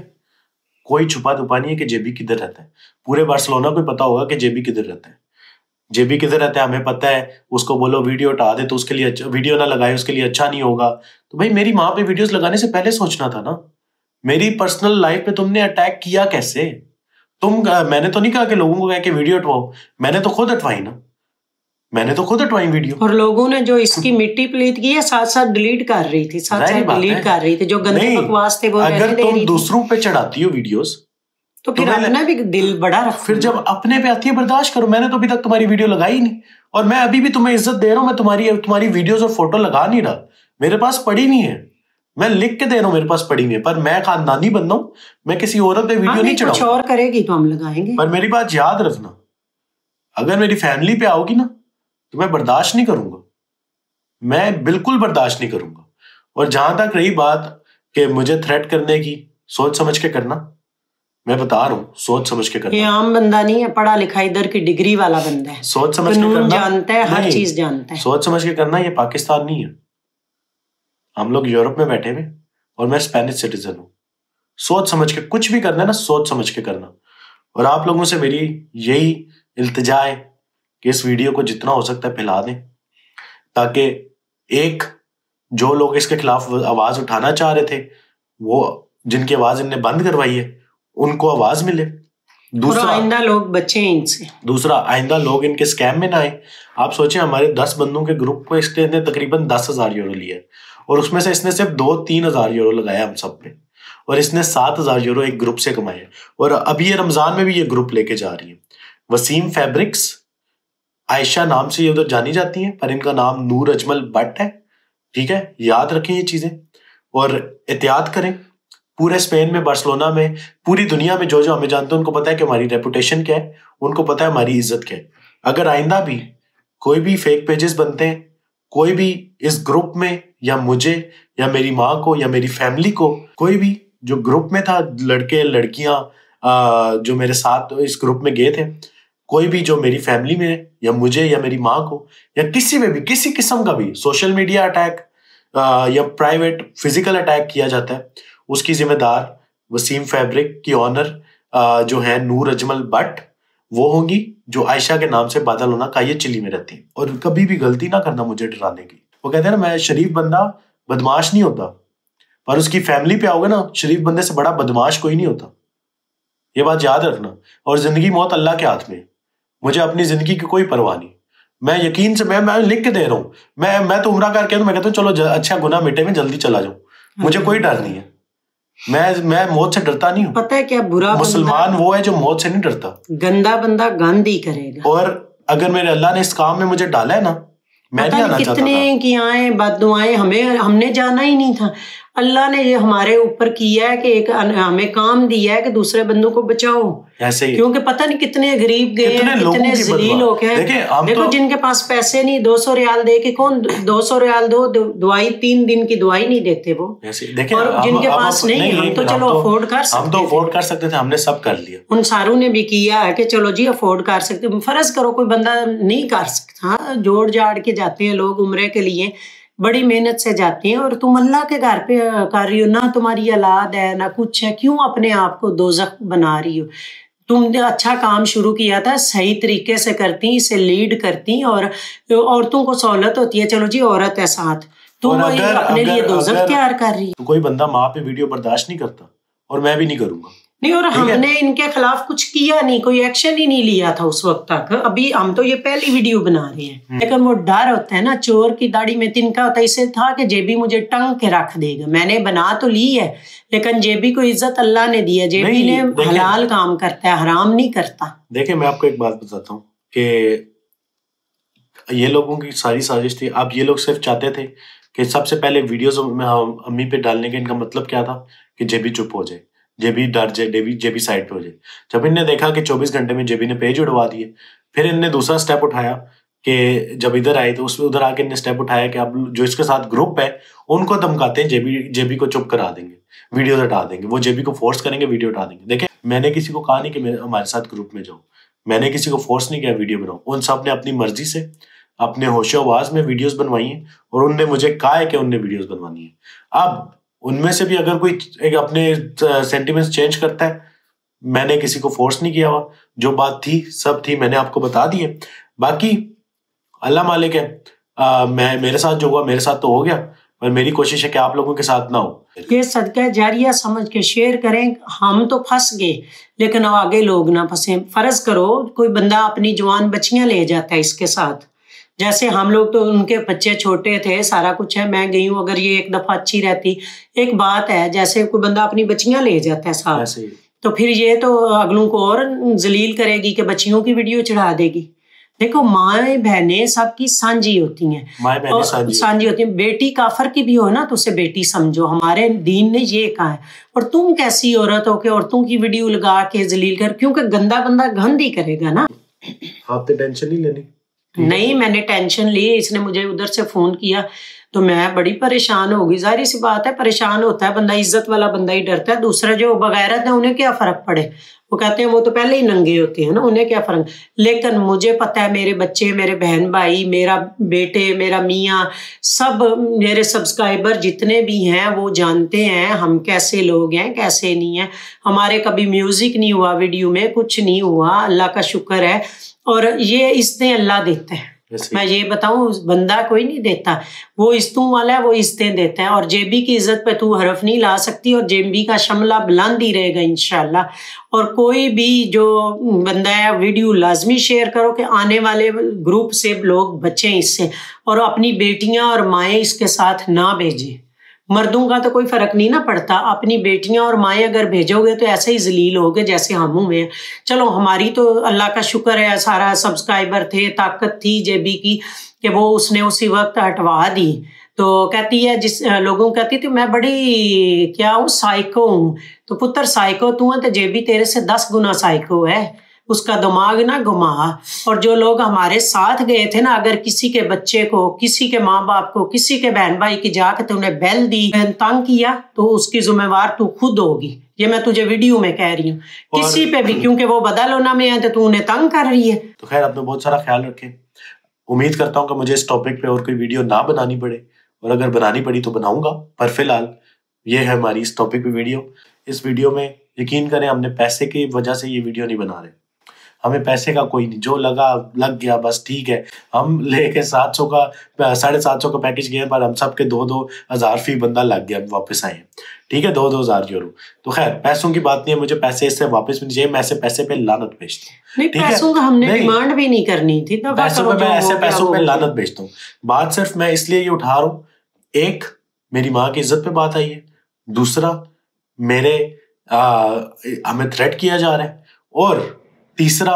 कोई छुपा दुपा नहीं है कि जेबी किधर रहता है। पूरे बार्सिलोना को पता होगा कि जेबी किधर रहता है। जेबी किधर रहता है हमें पता है। उसको बोलो वीडियो हटा दे तो उसके लिए वीडियो ना लगाए, उसके लिए अच्छा नहीं होगा। तो भाई मेरी माँ पे वीडियोस लगाने से पहले सोचना था ना। मेरी पर्सनल लाइफ पे तुमने अटैक किया कैसे? मैंने तो नहीं कहा कि लोगों को कह के वीडियो हटवाओ, मैंने तो खुद हटवाई ना, मैंने तो खुद हटवाई वीडियो। और लोगों ने जो इसकी मिट्टी प्लीत की है साथ साथ डिलीट कर रही थी, डिलीट कर रही थी जो गंदे बकवास थे वो। अगर तुम दूसरों पे चढ़ाती हो वीडियोस तो फिर अपना भी दिल बड़ा रखो। फिर जब अपने पे आती है बर्दाश्त करो। मैंने तो अभी तक तुम्हारी वीडियो लगाई नहीं और मैं अभी भी तुम्हें इज्जत दे रहा हूँ। मैं तुम्हारी वीडियोस और फोटो लगा नहीं रहा, मेरे पास पड़ी नहीं है, मैं लिख के दे रहा हूँ, मेरे पास पड़ी नहीं है। पर मैं खानदानी बंदा हूँ, मैं किसी औरत पे वीडियो नहीं चढ़ाऊंगा। कुछ और करेगी तो हम लगाएंगे। पर मेरी बात याद रखना, अगर मेरी फैमिली पे आओगी ना तो मैं बर्दाश्त नहीं करूंगा, मैं बिल्कुल बर्दाश्त नहीं करूंगा। और जहां तक रही बात कि मुझे थ्रेट करने की, सोच समझ के करना। मैं बता रहा हूँ, सोच समझ के करना। ये आम बंदा नहीं है, पढ़ा लिखा इधर की डिग्री वाला बंदा है, सोच समझ के करना, जानता है, हर चीज जानता है। सोच समझ के करना। ये पाकिस्तान नहीं है, हम लोग यूरोप में बैठे हुए और मैं स्पेनिश सिटीजन हूँ। सोच समझ के कुछ भी करना है ना, सोच समझ के करना। और आप लोगों से मेरी यही इल्तिजा है कि इस वीडियो को जितना हो सकता है फैला दें, ताकि एक जो लोग इसके खिलाफ आवाज उठाना चाह रहे थे, वो जिनकी आवाज इनने बंद करवाई है, उनको आवाज मिले। दूसरा, आइंदा लोग बचे इनसे। दूसरा, आइंदा लोग इनके स्कैम में ना आए। आप सोचें, हमारे 10 बंदों के ग्रुप को इसने तकरीबन 10,000 यूरो लिया और उसमें से इसने सिर्फ 2-3 हज़ार यूरो लगाया हम सब पे, और इसने 7,000 यूरो एक ग्रुप से कमाए। और अभी ये रमजान में भी ये ग्रुप लेके जा रही है। वसीम फैब्रिक्स, आयशा नाम से ये उधर जानी जाती हैं, पर इनका नाम नूर अजमल भट्ट है, ठीक है? याद रखें ये चीजें और एहतियात करें। पूरे स्पेन में, बार्सिलोना में, पूरी दुनिया में जो हमें जानते हैं उनको पता है कि हमारी रेपुटेशन क्या है, उनको पता है हमारी इज्जत क्या है। अगर आइंदा भी कोई भी फेक पेजेस बनते हैं, कोई भी इस ग्रुप में या मुझे या मेरी माँ को या मेरी फैमिली को, कोई भी जो ग्रुप में था, लड़के लड़कियां जो मेरे साथ इस ग्रुप में गए थे, कोई भी जो मेरी फैमिली में या मुझे या मेरी माँ को या किसी में भी किसी किस्म का भी सोशल मीडिया अटैक या प्राइवेट फिजिकल अटैक किया जाता है, उसकी जिम्मेदार वसीम फैब्रिक की ऑनर जो है नूर अजमल भट्ट वो होंगी, जो आयशा के नाम से बादल होना का ये चिली में रहती है। और कभी भी गलती ना करना मुझे डराने की। वो कहते हैं ना, मैं शरीफ बंदा बदमाश नहीं होता, पर उसकी फैमिली पे आओगे ना, शरीफ बंदे से बड़ा बदमाश कोई नहीं होता। ये बात याद रखना। और जिंदगी मौत अल्लाह के हाथ में, मुझे अपनी जिंदगी की कोई परवाह नहीं। मैं यकीन से मैं लिख के दे रहा हूँ, मैं तो उम्रा करके मैं कहता हूँ चलो अच्छा गुनाह मिटे में जल्दी चला जाऊं, मुझे कोई डर नहीं है। मैं मौत से डरता नहीं हूँ। पता है क्या, बुरा मुसलमान वो है जो मौत से नहीं डरता। गंदा बंदा गंद ही करेगा। और अगर मेरे अल्लाह ने इस काम में मुझे डाला है ना, मैं नहीं आना चाहता था। कितने की आए बददुआएं, हमने जाना ही नहीं था। अल्लाह ने ये हमारे ऊपर किया है कि एक हमें काम दिया है कि दूसरे बंदों को बचाओ। ऐसे ही, क्योंकि पता नहीं कितने गरीब गए, कितने जलील हो गए। देखो जिनके पास पैसे नहीं, 200 रियाल दे के कौन 200 रियाल दो दवाई 3 दिन की दवाई नहीं देते वो। और जिनके पास नहीं, हम तो चलो अफोर्ड कर सकते, हम तो अफोर्ड कर सकते थे, हमने सब कर लिया। उन सारों ने भी किया है कि चलो जी अफोर्ड कर सकते। फर्ज करो कोई बंदा नहीं कर सकता, जोड़ जाड़ के जाते हैं लोग उम्रे के लिए, बड़ी मेहनत से जाते हैं, और तुम अल्लाह के घर पे कर रही हो ना, तुम्हारी औलाद है ना कुछ है, क्यों अपने आप को दोज़ख बना रही हो। तुमने अच्छा काम शुरू किया था, सही तरीके से करती, इसे लीड करती, और औरतों को सहूलत होती है, चलो जी औरत है साथ, तुम अपने लिए दोज़ख तैयार कर रही हो। कोई बंदा माँ पे वीडियो बर्दाश्त नहीं करता, और मैं भी नहीं करूंगा। नहीं, और हमने इनके खिलाफ कुछ किया नहीं, कोई एक्शन ही नहीं लिया था उस वक्त तक। अभी हम तो ये पहली वीडियो बना रहे हैं, लेकिन वो डर होता है ना, चोर की दाढ़ी में तिनका होता है। इसे था कि जेबी मुझे टंग के रख देगा। मैंने बना तो ली है, लेकिन जेबी को इज्जत अल्लाह ने दी है। जेबी ने हलाल काम करता है, हराम नहीं करता। देखिए मैं आपको एक बात बताता हूँ कि ये लोगों की सारी साजिश थी। अब ये लोग सिर्फ चाहते थे कि सबसे पहले वीडियोज में अम्मी पे डालने का इनका मतलब क्या था कि जेबी चुप हो जाए, जेबी डर जाए, जेबी साइड पे हो जाए। जब इनने देखा कि 24 घंटे में जेबी ने पेज उड़वा दिए, फिर इनने दूसरा स्टेप उठाया कि जब इधर आए तो उसमें उधर आके इनने स्टेप उठाया कि अब जो इसके साथ ग्रुप है उनको धमकाते हैं, जेबी को चुप करा देंगे, वीडियो हटा देंगे, वो जेबी को फोर्स करेंगे, वीडियो हटा देंगे। देखें, मैंने किसी को कहा नहीं कि हमारे साथ ग्रुप में जाओ, मैंने किसी को फोर्स नहीं किया वीडियो बनाओ। उन सब ने अपनी मर्जी से अपने होशो आवाज में वीडियोस बनवाई हैं, और उनने मुझे कहा है कि उनने वीडियोस बनवानी है। अब उनमें से भी अगर कोई एक अपने सेंटिमेंट्स चेंज करता है, मैंने किसी को फोर्स नहीं किया हुआ। जो बात थी सब थी, मैंने आपको बता दी है। बाकी अल्लाह मालिक है, मेरे साथ जो हुआ मेरे साथ तो हो गया, पर मेरी कोशिश है कि आप लोगों के साथ ना हो। ये सदका जारिया समझ के शेयर करें। हम तो फंस गए, लेकिन आगे लोग ना फंसे। फर्ज करो कोई बंदा अपनी जवान बच्चियां ले जाता है इसके साथ, जैसे हम लोग तो उनके बच्चे छोटे थे, सारा कुछ है, मैं गई हूँ, अगर ये एक दफा अच्छी रहती। एक बात है, जैसे कोई बंदा अपनी बच्चियां ले जाता है साथ, तो फिर ये तो अगलों को और जलील करेगी कि बच्चियों की वीडियो चढ़ा देगी। देखो, माएँ बहनें सबकी सांझी होती हैं, सांझी होती हैं। बेटी काफर की भी हो ना तो उसे बेटी समझो, हमारे दीन ने ये कहा है। और तुम कैसी औरत हो कि औरतों की वीडियो लगा के जलील कर, क्योंकि गंदा बंदा गंद ही करेगा ना। आपने टेंशन नहीं लेनी। नहीं, मैंने टेंशन ली। इसने मुझे उधर से फोन किया तो मैं बड़ी परेशान हो गई। जाहिर सी बात है, परेशान होता है बंदा, इज्जत वाला बंदा ही डरता है। दूसरा जो बगैरत है उन्हें क्या फर्क पड़े, वो कहते हैं वो तो पहले ही नंगे होते हैं ना, उन्हें क्या फर्क। लेकिन मुझे पता है, मेरे बच्चे, मेरे बहन भाई, मेरा बेटे, मेरा मियाँ, सब मेरे सब्सक्राइबर जितने भी हैं वो जानते हैं हम कैसे लोग हैं, कैसे नहीं है। हमारे कभी म्यूजिक नहीं हुआ वीडियो में, कुछ नहीं हुआ, अल्लाह का शुक्र है। और ये इज्जतें अल्लाह देता है। मैं ये बताऊं, बंदा कोई नहीं देता, वो इज्जतों वाला है, वो इज्जतें देता है। और जेबी की इज्जत पे तू हरफ नहीं ला सकती, और जेबी का शमला बुलंद ही रहेगा इंशाल्लाह। और कोई भी जो बंदा है, वीडियो लाजमी शेयर करो कि आने वाले ग्रुप से लोग बचें इससे, और अपनी बेटियां और माएँ इसके साथ ना भेजें। मर्दों का तो कोई फर्क नहीं ना पड़ता, अपनी बेटियां और माएँ अगर भेजोगे तो ऐसे ही जलील होगे जैसे हम हुए। चलो, हमारी तो अल्लाह का शुक्र है, सारा सब्सक्राइबर थे, ताकत थी जेबी की कि वो उसने उसी वक्त हटवा दी। तो कहती है, जिस लोगों कहती थी मैं बड़ी क्या हूँ, साइको हूँ। तो पुत्र साइको तू है तो जेबी तेरे से 10 गुना साइको है। उसका दिमाग ना घुमा। और जो लोग हमारे साथ गए थे ना, अगर किसी के बच्चे को, किसी के माँ बाप को, किसी के बहन भाई की जाकर तुमने बेल दी, तंग किया, तो उसकी जिम्मेवार तू खुद होगी। ये मैं तुझे वीडियो में कह रही हूँ। किसी पे भी, क्योंकि वो बदलना में है तो तू उन्हें तंग कर रही है। तो खैर, अपना बहुत सारा ख्याल रखें। उम्मीद करता हूँ कि मुझे इस टॉपिक पे और कोई वीडियो ना बनानी पड़े, और अगर बनानी पड़ी तो बनाऊंगा, पर फिलहाल ये है हमारी इस टॉपिक पे वीडियो। इस वीडियो में यकीन करें, हमने पैसे की वजह से ये वीडियो नहीं बना रहे। हमें पैसे का कोई नहीं, जो लग गया बस ठीक है। हम लेके 700 का 750 का पैकेज गए, पर हम सब के 2-2 हज़ार फी बंदा लग गया, वापस आए। ठीक है, 2-2 हज़ार यूरो। तो खैर, पैसों की बात नहीं है, मुझे पैसे इससे वापस मिल जाए, मैं ऐसे पैसे पे लानत भेजता हूँ। नहीं, पैसों का हमने डिमांड भी नहीं करनी थी, पैसों पे मैं ऐसे पैसों पे लानत भेजता हूँ। बात सिर्फ मैं इसलिए ये उठा रहा हूँ, एक, मेरी माँ की इज्जत पे बात आई है, दूसरा, मेरे हमें थ्रेट किया जा रहा है, और तीसरा,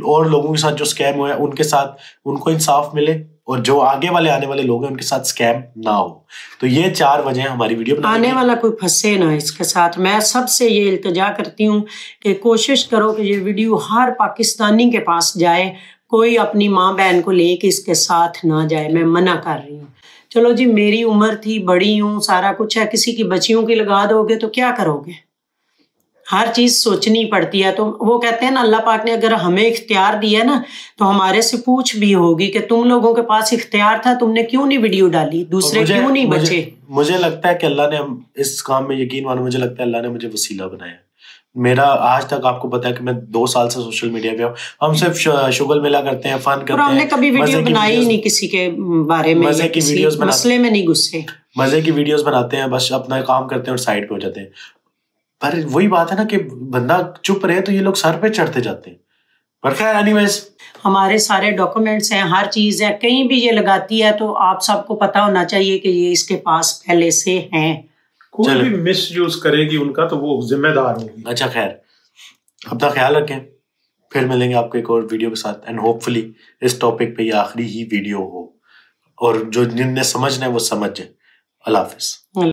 और लोगों के साथ जो स्कैम हुआ है उनके साथ उनको इंसाफ मिले, और जो आगे वाले आने वाले लोग हैं उनके साथ स्कैम ना हो। तो ये 4 वजह हमारी वीडियो बनाने की। आने वाला कोई फंसे ना इसके साथ। मैं सबसे ये इल्तिजा करती हूँ कि कोशिश करो कि ये वीडियो हर पाकिस्तानी के पास जाए, कोई अपनी माँ बहन को लेके इसके साथ ना जाए, मैं मना कर रही हूँ। चलो जी, मेरी उम्र थी, बड़ी हूँ, सारा कुछ है, किसी की बच्चियों की लगा दोगे तो क्या करोगे? हर चीज सोचनी पड़ती है। तो वो कहते हैं ना, अल्लाह पाक ने अगर हमें इख्तियार दिया ना, तो हमारे से पूछ भी होगी कि तुम लोगों के पास इख्तियार था, तुमने क्यों नहीं वीडियो डाली, दूसरे क्यों नहीं बचे। मुझे लगता है कि अल्लाह ने, इस काम में यकीन मानो, मुझे लगता है अल्लाह ने मुझे वसीला बनाया। मेरा आज तक, आपको पता है कि मैं 2 साल से सोशल मीडिया पे हूँ। हम सिर्फ शुगल मिला करते हैं, फन करते हैं। हमने कभी वीडियो बनाई ही नहीं किसी के बारे में, मजे की वीडियोस, मसले में नहीं घुसे, मजे की वीडियोस बनाते हैं, बस अपना काम करते हैं और साइड पे हो जाते हैं। पर वही बात है ना कि बंदा चुप रहे तो ये लोग सर पे चढ़ते जाते हैं। पर खैर, एनीवेज, हमारे सारे डॉक्यूमेंट्स हैं, हर चीज है। कहीं भी ये लगाती है तो आप सबको पता होना चाहिए कि ये इसके पास पहले से हैं। कोई भी मिसयूज करेगी उनका तो वो जिम्मेदार होगी। अच्छा, खैर, अपना ख्याल रखें। फिर मिलेंगे आपको एक और वीडियो के साथ, एंड होपफुली इस टॉपिक पे ये आखिरी ही वीडियो हो, और जो जिनने समझना है वो समझ जाए। अल्लाह हाफिज।